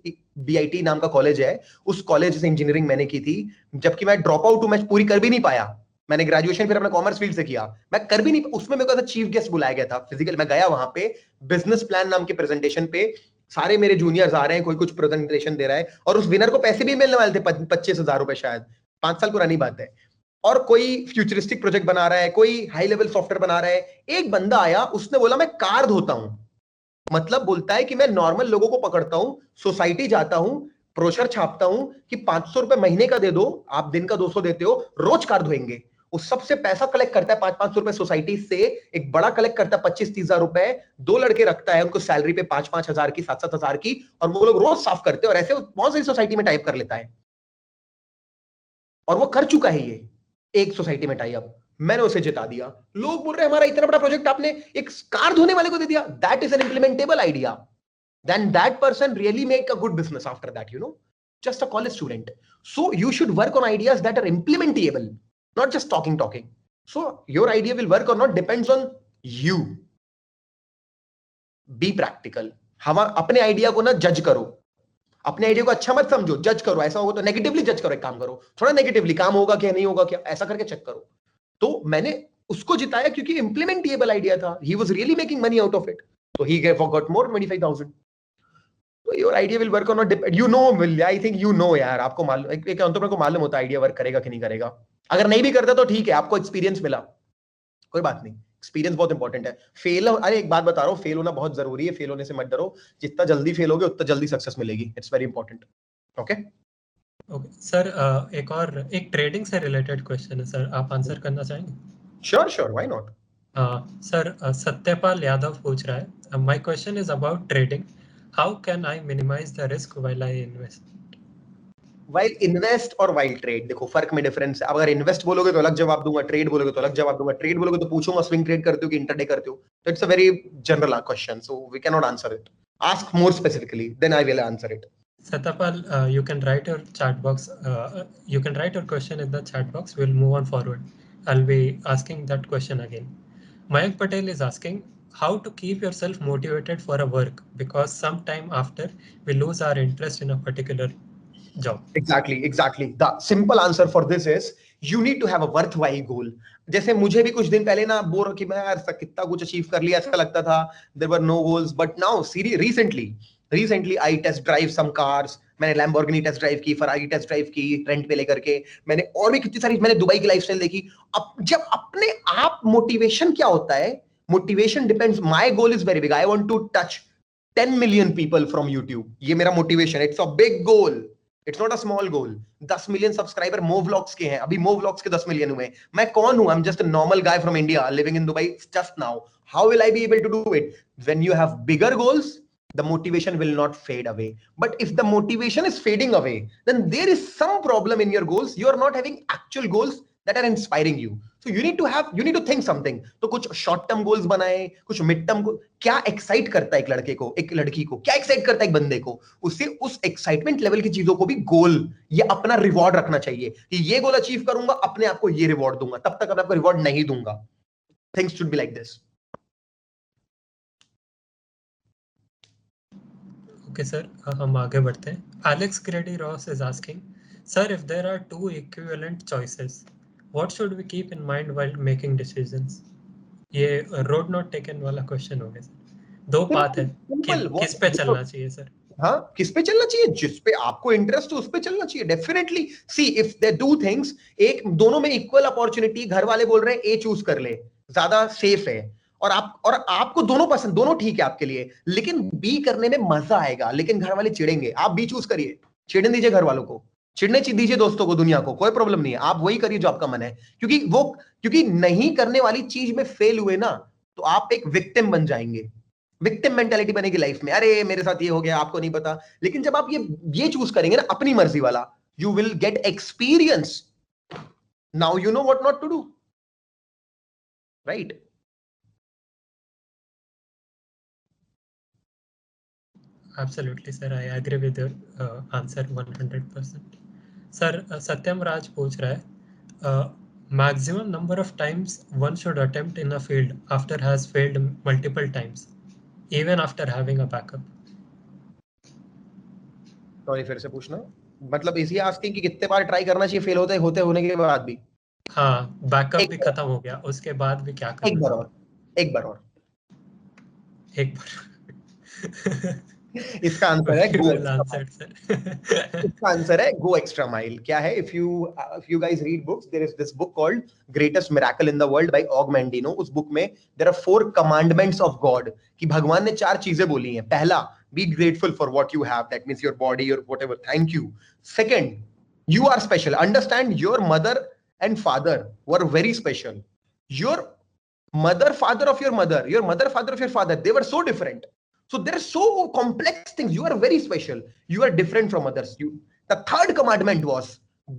BIT नाम का कॉलेज है, उस कॉलेज से इंजीनियरिंग मैंने की थी, जबकि मैं ड्रॉप आउट हूं, मैं पूरी कर भी नहीं पाया, मैंने ग्रेजुएशन फिर अपना कॉमर्स फील्ड से किया, मैं कर भी नहीं, उसमें मेरे को ऐसा चीफ गेस्ट बुलाया गया था फिजिकल, मैं गया वहां पे बिजनेस प्लान नाम के प्रेजेंटेशन पे, सारे मेरे जूनियर्स आ रहे हैं, कोई कुछ प्रेजेंटेशन दे रहा है और उस विनर को पैसे भी मिलने वाले थे 25,000 रुपए शायद, 5 साल पुरानी बात है, और कोई फ्यूचरिस्टिक प्रोजेक्ट बना रहा है, कोई हाई लेवल सॉफ्टवेयर बना रहा है। एक बंदा आया, उसने बोला मैं कार धोता हूं, मतलब बोलता है कि मैं नॉर्मल लोगों को पकड़ता हूं, सोसाइटी जाता हूं, ब्रोशर छापता हूं कि 500 रुपए महीने का दे दो, आप दिन का 200 देते हो, रोज कार धोएंगे। वो सबसे पैसा कलेक्ट करता है 500 रुपए सोसाइटी से, एक बड़ा कलेक्ट करता है 25-30,000 रुपए, 2 लड़के रखता है उनको सैलरी पे 5-5 हजार की, 7-7 हजार की, और वो लोग रोज साफ करते हैं, और ऐसे बहुत सारी सोसाइटी में टाइप कर लेता है, और वो कर चुका है ये एक सोसाइटी में टाई अप। मैंने उसे जिता दिया। लोग बोल रहे हैं हमारा इतना बड़ा प्रोजेक्ट आपने एक कार धोने वाले को दे दिया। That is an implementable idea, then that person really make a good business after that, you know, just a college student. So you should work on ideas that are implementable, not just talking. So your idea will work or not depends on you. Be practical. हम अपने idea को ना जज करो, अपने idea को अच्छा मत समझो, जज करो। ऐसा होगा तो नेगेटिवली जज करो, एक काम करो थोड़ा नेगेटिवली, काम होगा क्या नहीं होगा क्या, ऐसा करके चेक करो। तो मैंने उसको जिताया क्योंकि इंप्लीमेंटेबल आइडिया था, he was really making money out of it, so he got more 25,000. तो your idea will work or not depend, you know, I think you know यार, आपको मालूम, एक एंटरप्रेन्योर को मालूम होता है आइडिया वर्क करेगा कि नहीं करेगा। अगर नहीं भी करता तो ठीक है, आपको एक्सपीरियंस मिला, कोई बात नहीं, एक्सपीरियंस बहुत इंपॉर्टेंट है। फेल, अरे एक बात बता रहा हूँ, फेल होना बहुत जरूरी है, फेल होने से मत डरो, जितना जल्दी फेल होगे उतना जल्दी सक्सेस मिलेगी, it's very important. Okay okay sir, एक ट्रेडिंग से रिलेटेड क्वेश्चन है सर, आप आंसर करना चाहेंगे? Sure, why not. Sir, Satyapal Yadav पूछ रहा है, my question is about trading, how can I minimise the risk while I invest? While invest और वाइल ट्रेड, देखो फर्क में डिफरेंस है। अगर इन्वेस्ट बोलोगे तो अलग जवाब दूंगा, ट्रेड बोलोगे तो अलग जवाब दूंगा। ट्रेड बोलोगे तो पूछूंगा स्विंग ट्रेड करते हो कि इंटरडे करते हो, तो it's a very general question, so we can not answer it. Ask more specifically, then I will answer it. Satyapal, you can write your chat box. You can write your question in the chat box. We'll move on forward. I'll be asking that question again. Mayank Patel is asking how to keep yourself motivated for a work, because sometime after we lose our interest in a particular job. Exactly. The simple answer for this is you need to have a worthwhile goal. जैसे मुझे भी कुछ दिन पहले ना bore हो कि मैं यार कितना कुछ अचीव कर लिया, ऐसा लगता था, there were no goals, but now recently I test drive some cars. मैंने Lamborghini टेस्ट ड्राइव की, Ferrari टेस्ट ड्राइव की रेंट पे लेकर के, मैंने और भी कितनी सारी, मैंने दुबई की लाइफस्टाइल देखी। अब जब अपने आप मोटिवेशन क्या होता है, motivation depends, my goal is very big, I want to touch 10 million people from YouTube, ये मेरा मोटिवेशन, it's a big goal, it's not a small goal. 10 million subscriber Mo vlogs के हैं, अभी मो व्लॉग्स के 10 मिलियन हुए। मैं कौन हूं? I am just a normal guy from India living in Dubai just now. How will I be able to do it? When you have bigger goals, the motivation will not fade away. But if the motivation is fading away, then there is some problem in your goals. You are not having actual goals that are inspiring you. So you need to think something. तो कुछ short term goals बनाए, कुछ mid term goals। क्या excite करता है एक लड़के को, एक लड़की को, क्या excite करता है एक बंदे को, उससे उस excitement level की चीजों को भी goal या अपना reward रखना चाहिए कि ये goal achieve करूंगा, अपने आप को ये reward दूंगा, तब तक अपने आप को reward नहीं दूंगा। Things should be like this. Okay, sir. हम आगे बढ़ते हैं. Alex Grady Ross is asking, sir, if there are two equivalent choices, what should we keep in mind while making decisions? ये road not taken वाला question हो गया sir. दो path है, किस पे चलना चाहिए सर? हाँ, किस पे चलना चाहिए? जिस पे आपको इंटरेस्ट हो उस पे चलना चाहिए, definitely. See if they do things, एक दोनों में इक्वल अपॉर्चुनिटी, घर वाले बोल रहे हैं ए चूज कर ले, ज्यादा सेफ है, और आपको दोनों पसंद, दोनों ठीक है आपके लिए, लेकिन बी करने में मजा आएगा, लेकिन घर वाले चिढ़ेंगे, आप बी चूज करिए, चिढ़ने दीजिए घर वालों को, चिढ़ने दीजिए दोस्तों को, दुनिया को, कोई प्रॉब्लम नहीं है, आप वही करिए जो आपका मन है, क्योंकि नहीं करने वाली चीज में फेल हुए ना तो आप एक विक्टिम बन जाएंगे, विक्टिम मेंटालिटी बनेगी लाइफ में, अरे मेरे साथ ये हो गया, आपको नहीं पता। लेकिन जब आप ये चूज करेंगे ना अपनी मर्जी वाला, you will get experience, now you know what not to do, right? Absolutely, sir. I agree with your answer 100%. Sir, Satyam Raj पूछ रहा है, maximum number of times one should attempt in a field after has failed multiple times, even after having a backup. Sorry, फिर से पूछना, मतलब इसी asking कि कितने बार ट्राई करना चाहिए फेल होते होने के बाद भी? हाँ, बैकअप भी खत्म हो गया, उसके बाद भी क्या करना? एक बार और एक बार इसका आंसर है go Well extra answered, sir. इसका आंसर है गो एक्स्ट्रा माइल. क्या है? If you guys read books, there is this book called greatest miracle in the world by Og Mandino. उस बुक में there are 4 commandments of God कि भगवान ने 4 चीजें बोली हैं. पहला, be grateful for what you have, that means your body, your whatever, thank you. Second, you are special. Understand your mother and father were very special. Your mother, father of your mother, your mother, father of your father, they were so different. So there are so complex things. You are very special. You are different from others. The third commandment was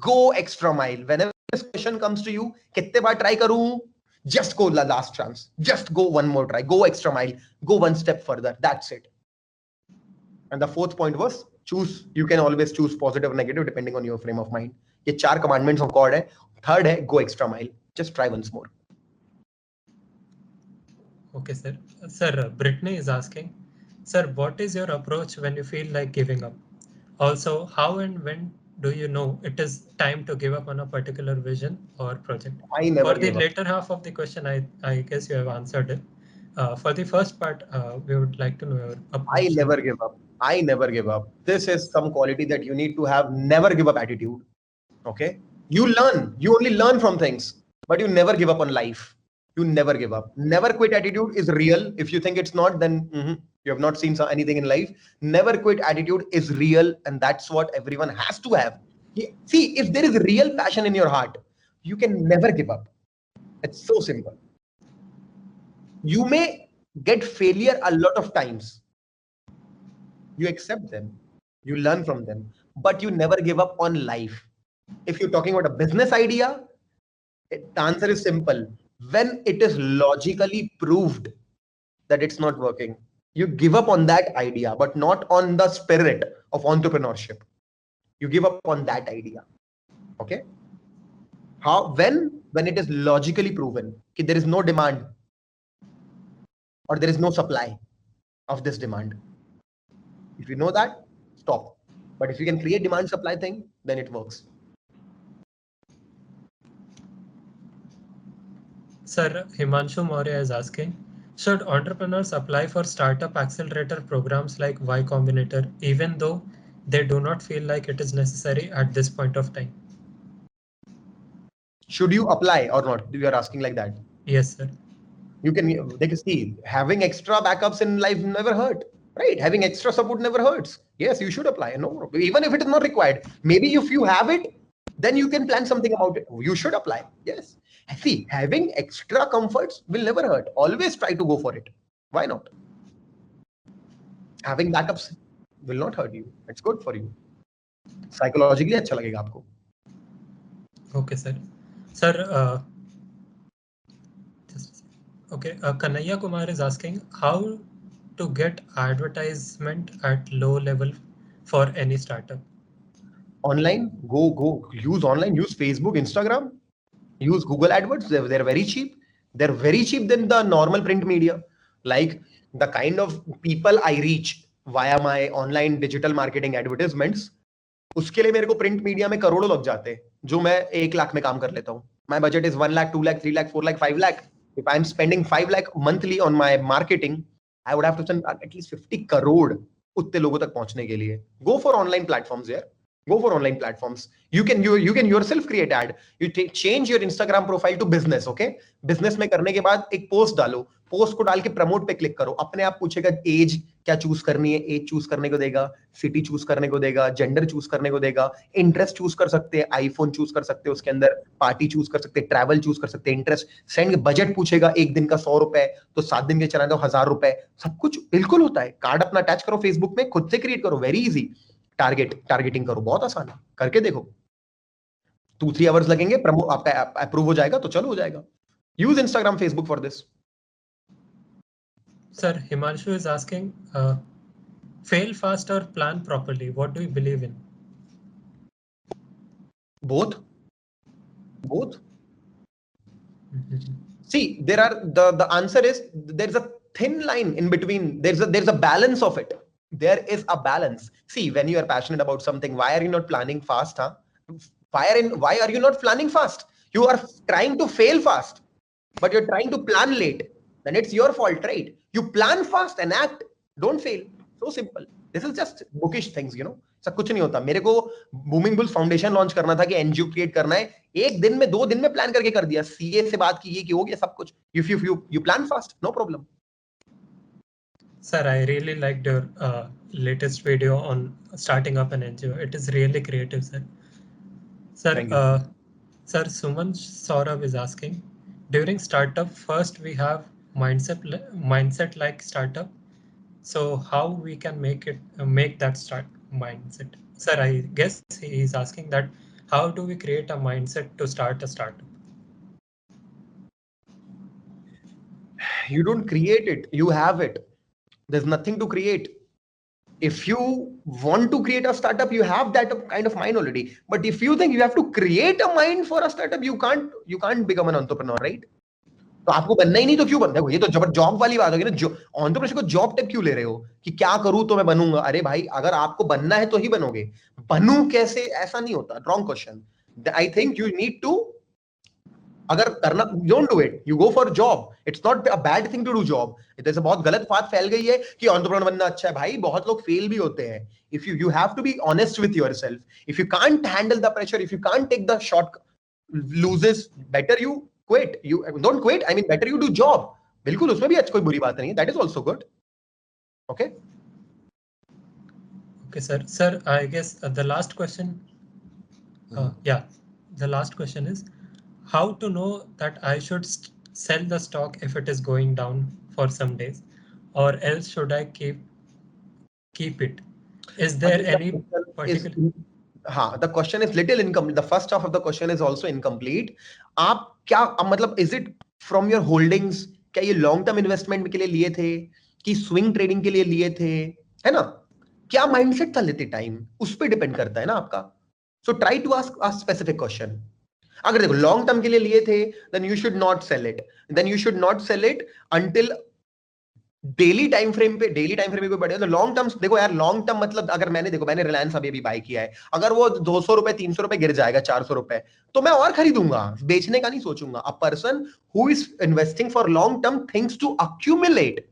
go extra mile. Whenever this question comes to you, कितने बार try करूं? Just go the last chance. Just go one more try. Go extra mile. Go one step further. That's it. And the fourth point was choose. You can always choose positive or negative depending on your frame of mind. ये 4 commandments of God है. Third है go extra mile. Just try once more. Okay, sir. Sir, Brittany is asking, sir, what is your approach when you feel like giving up? Also, how and when do you know it is time to give up on a particular vision or project? I never For the give up. later half of the question, I guess you have answered it. For the first part, we would like to know your approach. I never give up. I never give up. This is some quality that you need to have. Never give up attitude. Okay? You learn. You only learn from things, but you never give up on life. You never give up. Never quit attitude is real. If you think it's not, then you have not seen anything in life. Never quit attitude is real, and that's what everyone has to have. See, if there is real passion in your heart, you can never give up. It's so simple. You may get failure a lot of times. You accept them, you learn from them, but you never give up on life. If you're talking about a business idea, the answer is simple. When it is logically proved that it's not working, you give up on that idea, but not on the spirit of entrepreneurship. You give up on that idea. Okay? How? When it is logically proven that there is no demand or there is no supply of this demand. If you know that, stop. But if you can create demand supply thing, then it works. Sir, Himanshu Maurya is asking, should entrepreneurs apply for startup accelerator programs like Y Combinator even though they do not feel like it is necessary at this point of time? Should you apply or not? You are asking like that. Yes, sir. You can, they can see having extra backups in life never hurt, right? Having extra support never hurts. Yes, you should apply. No, even if it is not required. Maybe if you have it, then you can plan something about it. You should apply. Yes. See, having extra comforts will never hurt. Always try to go for it. Why not? Having backups will not hurt you. It's good for you. Psychologically अच्छा लगेगा आपको. Okay, sir. Sir, okay, Kanaya Kumar is asking how to get advertisement at low level for any startup. Online, go use online, use Facebook, Instagram, use Google AdWords. They're very cheap. They're very cheap than the normal print media. Like the kind of people I reach via my online digital marketing advertisements, उसके लिए मेरे को print media में करोड़ों लग जाते हैं जो मैं 1 लाख में काम कर लेता हूँ. My budget is 1 lakh, 2 lakh, 3 lakh, 4 lakh, 5 lakh. If I'm spending 5 lakh monthly on my marketing, I would have to spend at least 50 crore उतने लोगों तक पहुंचने के लिए. Go for online platforms here. Go for online platforms. You can yourself create ad. You change your Instagram profile to business. Okay? Business में करने के बाद एक पोस्ट डालो. पोस्ट को डाल के प्रमोट पे क्लिक करो. अपने आप पूछेगा एज क्या चूज करनी है. एज चूज करने को देगा. सिटी चूज करने को देगा. जेंडर चूज करने को देगा. इंटरेस्ट चूज कर सकते हैं. आईफोन चूज कर सकते हैं. उसके अंदर पार्टी चूज कर सकते हैं. ट्रैवल चूज कर सकते हैं. इंटरेस्ट सेंड बजट पूछेगा. 1 दिन का 100 रुपए तो 7 दिन के चलाने तो 1000 रुपए. सब कुछ बिल्कुल होता है. कार्ड अपना अटैच करो फेसबुक में. खुद से क्रिएट करो. Very easy. टारगेटिंग करो. बहुत आसान है. करके देखो. 2-3 आवर्स लगेंगे. आपका अप्रूव हो जाएगा तो चलो हो जाएगा. Use Instagram, Facebook for this. Sir, Himanshu is asking, fail fast or plan properly. What do you believe in? Both. See, there are the answer is there's a thin line in between. There's a balance of it. There is a balance. See, when you are passionate about something, why are you not planning fast? Why are you not planning fast? You are trying to fail fast, but you're trying to plan late. Then it's your fault, right? You plan fast and act. Don't fail. So simple. This is just bookish things, you know. सब कुछ नहीं होता. मेरे को booming bulls foundation launch करना था कि NGO create करना है. एक दिन में 2 दिन में प्लान करके कर दिया. सीए से बात की, ये कि हो गया सब कुछ. If you plan fast, no problem. Sir, I really liked your latest video on starting up an NGO. It is really creative, sir. Thank you. Sir, Suman Saurabh is asking, during startup, first we have mindset like startup. So how we can make that start mindset? Sir, I guess he is asking that how do we create a mindset to start a startup? You don't create it, you have it. There's nothing to create. If you want to create a startup, you have that kind of mind already. But if you think you have to create a mind for a startup, you can't become an entrepreneur, right? तो आपको बनना ही नहीं तो क्यों बनना है? ये तो जॉब वाली बात होगी ना. एंटरप्रेन्योरशिप को जॉब टाइप क्यों ले रहे हो कि क्या करूं तो मैं बनूंगा? अरे भाई, अगर आपको बनना है तो ही बनोगे. बनूं कैसे, ऐसा नहीं होता. Wrong question. I think you need to, अगर करना, don't do it, you go for job. It's not a bad thing to do job. जैसे बहुत गलत बात फैल गई है कि एंटरप्रेन्योर बनना अच्छा है. भाई बहुत लोग फेल भी होते हैं. If you have to be honest with yourself. If you can't handle the pressure, if you can't take the short losses, better you quit. You don't quit. I mean, better you do job. बिल्कुल उसमें भी कोई बुरी बात नहीं है. That is also good. Okay. Okay, sir. Sir, I guess the last question. The last question is, how to know that I should sell the stock if it is going down for some days, or else should I keep it? Is there any particular? The question is little incomplete. The first half of the question is also incomplete. आप क्या मतलब, is it from your holdings? क्या ये long term investment के लिए लिए थे कि स्विंग ट्रेडिंग के लिए लिए थे, है ना? क्या माइंडसेट था लेते टाइम, उस पर डिपेंड करता है ना आपका. So try to ask specific question. अगर देखो लॉन्ग टर्म के लिए लिए थे, then you should not sell it. Then you should not sell it until daily time frame पे. डेली टाइम फ्रेम में कोई बढ़ेगा तो लॉन्ग टर्म. देखो यार, लॉन्ग टर्म मतलब अगर मैंने रिलायंस अभी बाय किया है, अगर वो 200 रुपए 300 रुपए गिर जाएगा 400 रुपए, तो मैं और खरीदूंगा, बेचने का नहीं सोचूंगा. A person who is investing for long term thinks to accumulate.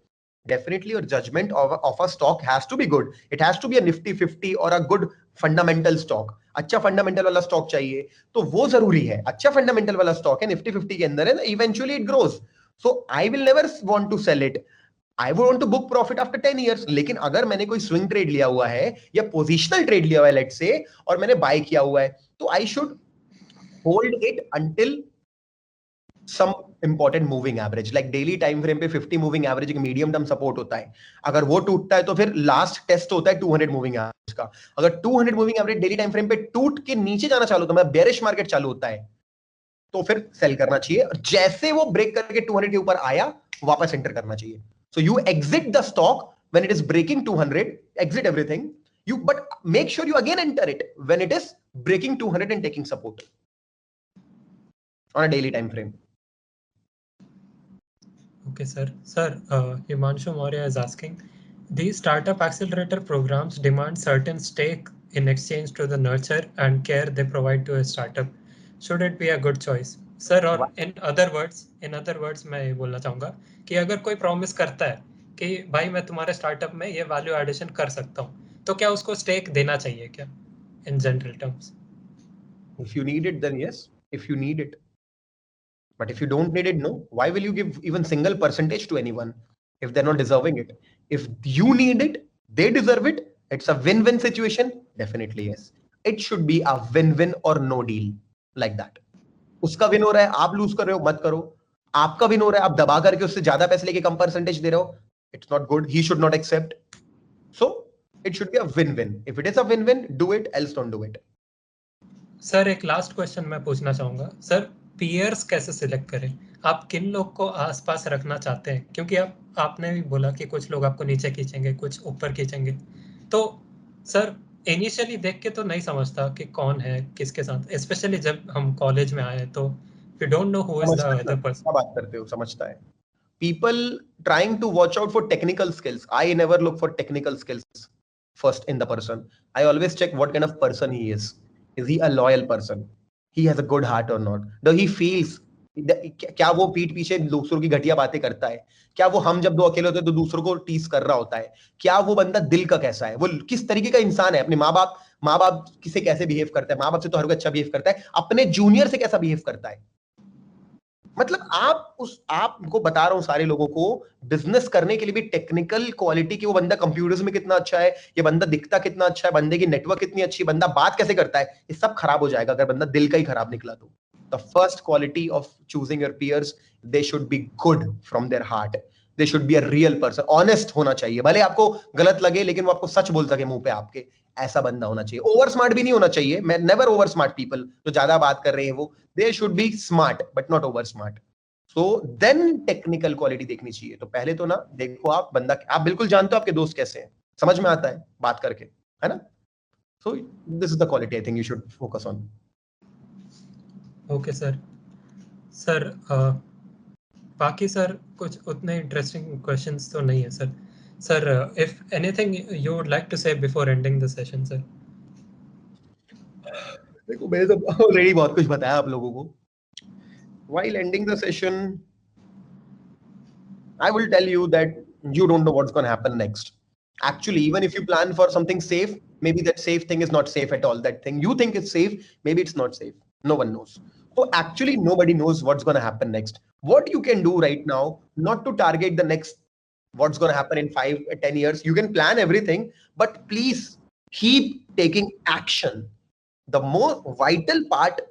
Definitely your judgment of a stock has to be good. It has to be a nifty 50 or a good fundamental stock. अच्छा fundamental वाला stock चाहिए तो वो जरूरी है. अच्छा fundamental वाला stock है, निफ्टी 50 के अंदर है, eventually it grows. So I will never want to sell it. I would want to book profit after 10 years. लेकिन अगर मैंने कोई स्विंग ट्रेड लिया हुआ है या पोजिशनल ट्रेड लिया हुआ है लेट्स से, और मैंने बाय किया हुआ है, तो I should hold it until some important moving average. like daily time frame पे 50 moving average एक medium term support होता है. अगर वो टूटता है तो फिर last test होता है 200 moving average का. अगर 200 moving average daily time frame पे टूट के नीचे जाना चालू होता है, मतलब bearish market चालू होता है, तो फिर सेल करना चाहिए. जैसे वो ब्रेक करके 200 के ऊपर आया, वापस एंटर करना चाहिए. so you exit the stock when it is breaking 200, exit everything, but make sure you again enter it when it is breaking 200 and taking support on a daily time frame. Okay, sir. Sir, Himanshu Maurya is asking, these startup accelerator programs demand certain stake in exchange to the nurture and care they provide to a startup. Should it be a good choice? Sir, or in other words, मैं ये बोलना चाहूँगा कि अगर कोई promise करता है कि भाई मैं तुम्हारे स्टार्टअप में ये वैल्यू एडिशन कर सकता हूँ, तो क्या उसको स्टेक देना चाहिए क्या? In general terms. If you need it, then yes. If you need it. But if you don't need it, no. Why will you give even single percentage to anyone if they're not deserving it? If you need it, they deserve it. It's a win-win situation. Definitely yes. It should be a win-win or no deal like that. उसका win हो रहा है, आप loose कर रहे हो, मत करो. आपका विन हो रहा है, आप दबा करके उससे ज्यादा पैसे लेके कम परसेंटेज दे रहे हो. It's not good. He should not accept. So it should be a win-win. If it is a win-win, do it. Else don't do it. Sir एक लास्ट क्वेश्चन मैं पूछना चाहूंगा. सर पीयर्स कैसे सिलेक्ट करें? आप किन लोग को आसपास रखना चाहते हैं? क्योंकि आपने भी बोला कि कुछ लोग आपको नीचे खींचेंगे, कुछ ऊपर खींचेंगे. तो सर इनिशियली देख के तो नहीं समझता कि कौन है किसके साथ, स्पेशली जब हम कॉलेज में आए तो we don't know who is the other person. क्या बात करते हो, समझता है. People trying to watch out for technical skills. I never look for technical skills first in the person. I always check what kind of person he is. Is he a loyal person? he has a good heart or not? Does he feels क्या वो पीठ पीछे दूसरों की घटिया बातें करता है? क्या वो हम जब दो अकेले होते हैं तो दूसरों को टीस कर रहा होता है? क्या वो बंदा दिल का कैसा है? वो किस तरीके का इंसान है? अपने माँ बाप किसे कैसे बिहेव करता है? माँ बाप से तो हर कोई अच्छा बिहेव करता है, अपने जूनियर से कैसा बिहेव करता है? मतलब आपको बता रहा हूं सारे लोगों को, बिजनेस करने के लिए भी टेक्निकल क्वालिटी की, वो बंदा कंप्यूटर्स में कितना अच्छा है, ये बंदा दिखता कितना अच्छा है, बंदे की नेटवर्क कितनी अच्छी, बंदा बात कैसे करता है, ये सब खराब हो जाएगा अगर बंदा दिल का ही खराब निकला तो. The first quality of choosing your piers, they should be good from their heart, they should be a real person, honest होना चाहिए, भले आपको गलत लगे लेकिन वो आपको सच बोल सके मुंह पे आपके, ऐसा बंदा होना चाहिए. ओवर स्मार्ट भी नहीं होना चाहिए, मैं नेवर ओवर स्मार्ट पीपल जो ज्यादा बात कर रहे हैं वो, they should be smart but not over smart. So then technical quality देखनी चाहिए. तो पहले तो ना देखो आप बंदा, आप बिल्कुल जानते हो आपके दोस्त कैसे हैं, समझ में आता है बात करके, है ना. So this is the quality I think you should focus on. Okay sir. Sir बाकी सर कुछ उतने इंटरेस्टिंग क्वेश्चंस तो नहीं है sir. Sir if anything you would like to say before ending the session sir. देखो मैंने तो already बहुत कुछ बताया आप लोगों को. While ending the session, I will tell you that you don't know what's going to happen next. Actually, even if you plan for something safe, maybe that safe thing is not safe at all. That thing you think is safe, maybe it's not safe. No one knows. So actually, nobody knows what's going to happen next. What you can do right now, not to target the next, what's going to happen in 5 or 10 years. You can plan everything, but please keep taking action. The most vital part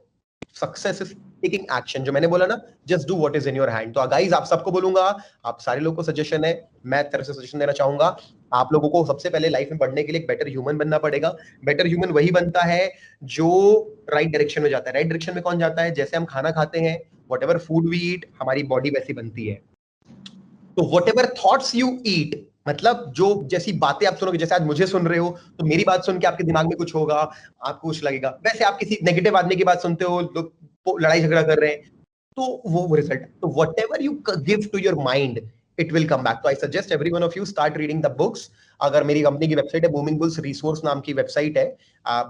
success is taking action. जो मैंने बोला ना, just do what is in your hand. तो guys आप सबको बोलूंगा, आप सारे लोगों को सजेशन है, मैं तरफ से सजेशन देना चाहूंगा, आप लोगों को सबसे पहले लाइफ में बढ़ने के लिए एक बेटर ह्यूमन बनना पड़ेगा. बेटर ह्यूमन वही बनता है जो राइट डायरेक्शन में जाता है. राइट डायरेक्शन में कौन जाता है? जैसे हम खाना खाते हैं, व्हाटएवर फूड वी ईट, हमारी बॉडी वैसी बनती है. तो व्हाटएवर थॉट्स यू ईट, मतलब जो जैसी बातें आप सुनोगे, जैसे आज मुझे सुन रहे हो तो मेरी बात सुन के आपके दिमाग में कुछ होगा, आपको कुछ लगेगा. वैसे आप किसी नेगेटिव आदमी की बात सुनते हो, लोग लड़ाई झगड़ा कर रहे हैं, तो वो रिजल्ट. तो whatever you give to your mind, it will come back. तो I suggest every one of you start reading the books. अगर मेरी कंपनी की वेबसाइट है, बूमिंग बुल्स रिसोर्स नाम की वेबसाइट है,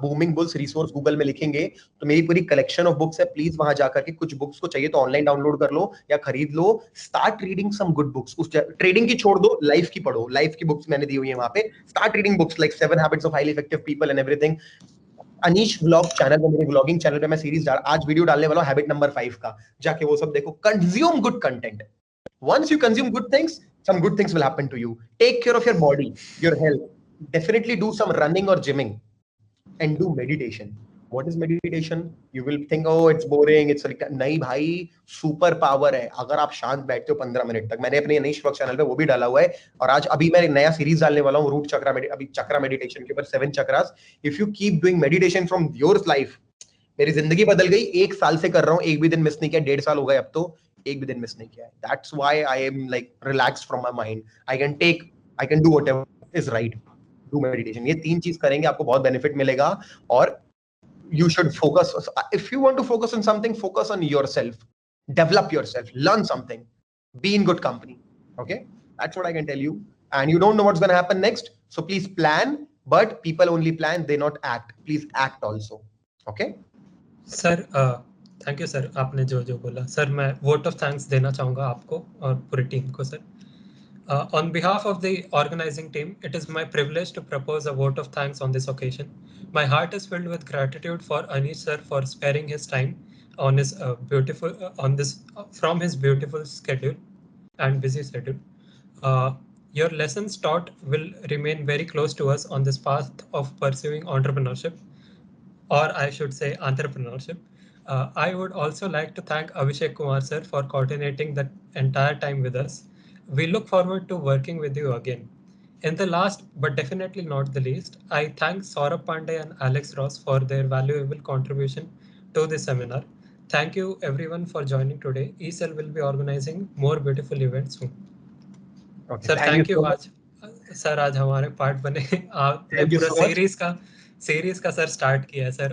बूमिंग बुल्स रिसोर्स गूगल में लिखेंगे तो मेरी पूरी कलेक्शन ऑफ बुक्स है. प्लीज वहां जाकर के कुछ बुक्स को चाहिए तो ऑनलाइन डाउनलोड कर लो या खरीद लो. Start reading some good books. उस ट्रेडिंग की छोड़ दो, लाइफ की पढ़ो. लाइफ की बुक्स मैंने दी हुई है वहां पे. Start reading books like 7 habits of highly effective people and everything. Anish vlog channel पे, मेरे व्लॉगिंग चैनल पे मैं सीरीज आज वीडियो डालने वाला हूं हैबिट नंबर 5 का, जाके वो सब देखो. Consume good content. Once you consume good things, some good things will happen to you. Take care of your body, your health. Definitely do some running or gymming and do meditation. What is meditation? You will think, oh, it's boring. It's like, नहीं भाई, super power है. अगर आप शांत बैठते हो 15 minute तक, मैंने अपने अनीश व्लॉग चैनल पे वो भी डाला हुआ है. और आज अभी मैं एक नया सीरीज डालने वाला हूँ रूट चक्रा, अभी चक्रा मेडिटेशन के ऊपर, 7 chakras. If you keep doing meditation from your life, मेरी जिंदगी बदल गई. 1 साल से कर रहा हूँ, एक भी दिन मिस नहीं किया. 1.5 साल हो गए अब तो, एक भी दिन मिस नहीं किया है. That's why I am like relaxed from my mind. I can do whatever is right. Do meditation. ये 3 चीज करेंगे आपको बहुत बेनिफिट मिलेगा. और you should focus. If you want to focus on something, focus on yourself. Develop yourself. Learn something. Be in good company. Okay? That's what I can tell you. And you don't know what's going to happen next. So please plan. But people only plan, they not act. Please act also. Okay? Sir thank you sir, आपने जो जो बोला sir. मैं vote of thanks देना चाहूँगा आपको और पूरी टीम को sir. On behalf of the organizing team, it is my privilege to propose a vote of thanks on this occasion. My heart is filled with gratitude for Anish sir for sparing his time on his from his beautiful schedule and busy schedule. Your lessons taught will remain very close to us on this path of pursuing entrepreneurship, or I should say entrepreneurship. I would also like to thank Abhishek Kumar sir for coordinating the entire time with us. We look forward to working with you again. In the last but definitely not the least, I thank Saurabh Pandey and Alex Ross for their valuable contribution to this seminar. Thank you everyone for joining today. ESL will be organizing more beautiful events soon. Okay. Sir, thank you. आज sir आज हमारे part बने. आपने पूरा series का sir start किया है sir.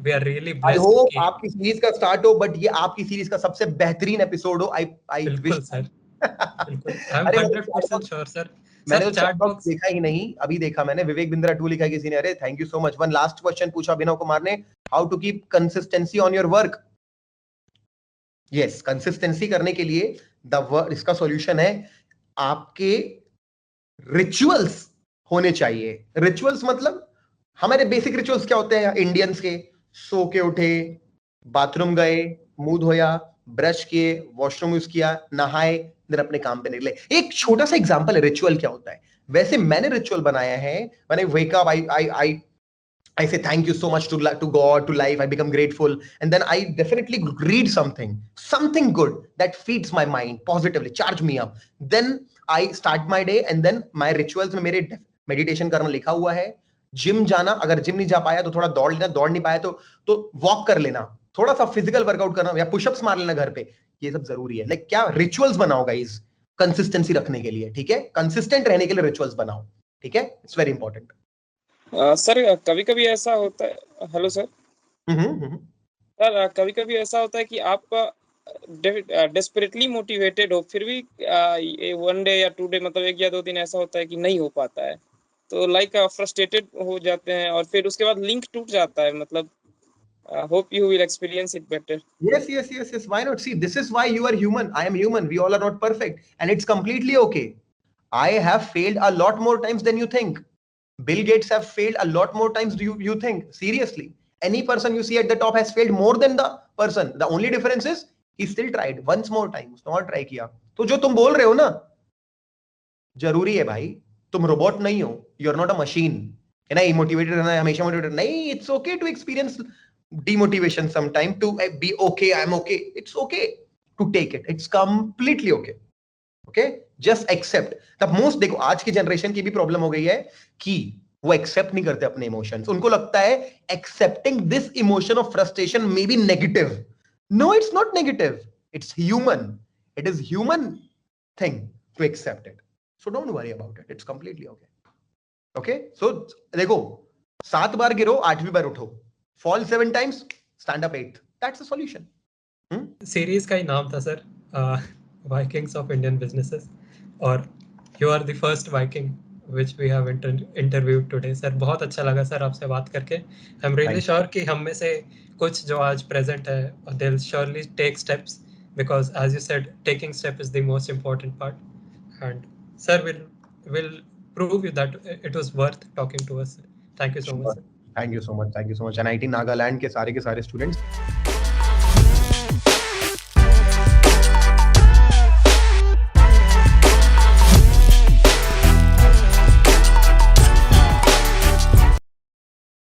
We are really blessed. I hope आपकी सीरीज का स्टार्ट हो, बट ये आपकी सीरीज का सबसे बेहतरीन एपिसोड हो. आई बिल्कुल सर, बिल्कुल. I am 100% sure sir. मैंने तो चैट बॉक्स देखा ही नहीं, अभी देखा मैंने. विवेक बिंद्रा 2 लिखा है किसी ने. अरे thank you so much. One last question पूछा अभिनव कुमार ने, how to keep consistency on your work. Yes, consistency करने के लिए इसका solution है आपके rituals होने चाहिए. Rituals मतलब हमारे बेसिक रिचुअल्स क्या होते हैं इंडियंस के? सो के उठे, बाथरूम गए, मुंह धोया, ब्रश किए, वॉशरूम यूज किया, नहाए, फिर अपने काम पे निकले. एक छोटा सा एग्जांपल है रिचुअल क्या होता है. वैसे मैंने रिचुअल बनाया है. When I wake up, I say thank you so much to God, to life. I become grateful, and then I definitely read something good that feeds my mind positively, charge me up. Then I start my day, and then my rituals में मेरे meditation करना लिखा हुआ है. Gym जाना, अगर gym नहीं जा पाया तो थोड़ा दौड़ लेना, दौड़ नहीं पाया तो वॉक कर लेना, थोड़ा सा फिजिकल वर्कआउट करना या पुशअप्स मार लेना घर पे. ये सब जरूरी है. लाइक क्या रिचुअल्स बनाओ गाइस कंसिस्टेंसी रखने के लिए. ठीक है, कंसिस्टेंट रहने के लिए रिचुअल्स बनाओ. ठीक है, इट्स वेरी इंपॉर्टेंट. सर कभी कभी ऐसा होता है, हेलो सर. सर कभी कभी ऐसा होता है कि आप डेस्परेटली मोटिवेटेड हो, फिर भी 1 डे या 2 डे मतलब 1 या 2 दिन ऐसा होता है कि नहीं हो पाता है, तो लाइक फ्रस्ट्रेटेड हो जाते हैं और फिर उसके बाद लिंक टूट जाता है. मतलब hope you will experience it better. Yes. Why not? See, this is why you are human. I am human. We all are not perfect, and it's completely okay. I have failed a lot more times than you think. Bill Gates have failed a lot more times do you think. Seriously, any person you see at the top has failed more than the person. The only difference is he still tried once more time. उसने और try किया. तो जो तुम बोल रहे हो ना, जरूरी है भाई. तुम रोबोट नहीं हो. You're not a machine. है ना, मोटिवेटेड रहना है, हमेशा मोटिवेटेड नहीं. It's okay to experience demotivation sometime, to be okay. I'm okay. It's okay to take it. It's completely okay. Okay, just accept. The most, देखो आज की जनरेशन की भी प्रॉब्लम हो गई है कि वो एक्सेप्ट नहीं करते अपने इमोशंस. उनको लगता है accepting this emotion of frustration may be negative. No, it's not negative. It's human. It is human thing to accept it. So don't worry about it. It's completely okay. Okay, so देखो, 7 बार गिरो, 8वीं बार उठो. Fall 7 times, stand up 8th. That's the solution. Series का ही नाम था sir, Vikings of Indian Businesses, और you are the first Viking which we have interviewed today. Sir बहुत अच्छा लगा सर आपसे बात करके. I'm really sure कि हम में से कुछ जो आज present है, they'll surely take steps, because as you said, taking step is the most important part. And sir will prove you that it was worth talking to us. Thank you so much, sir. Thank you so much. NIT Nagaland के सारे students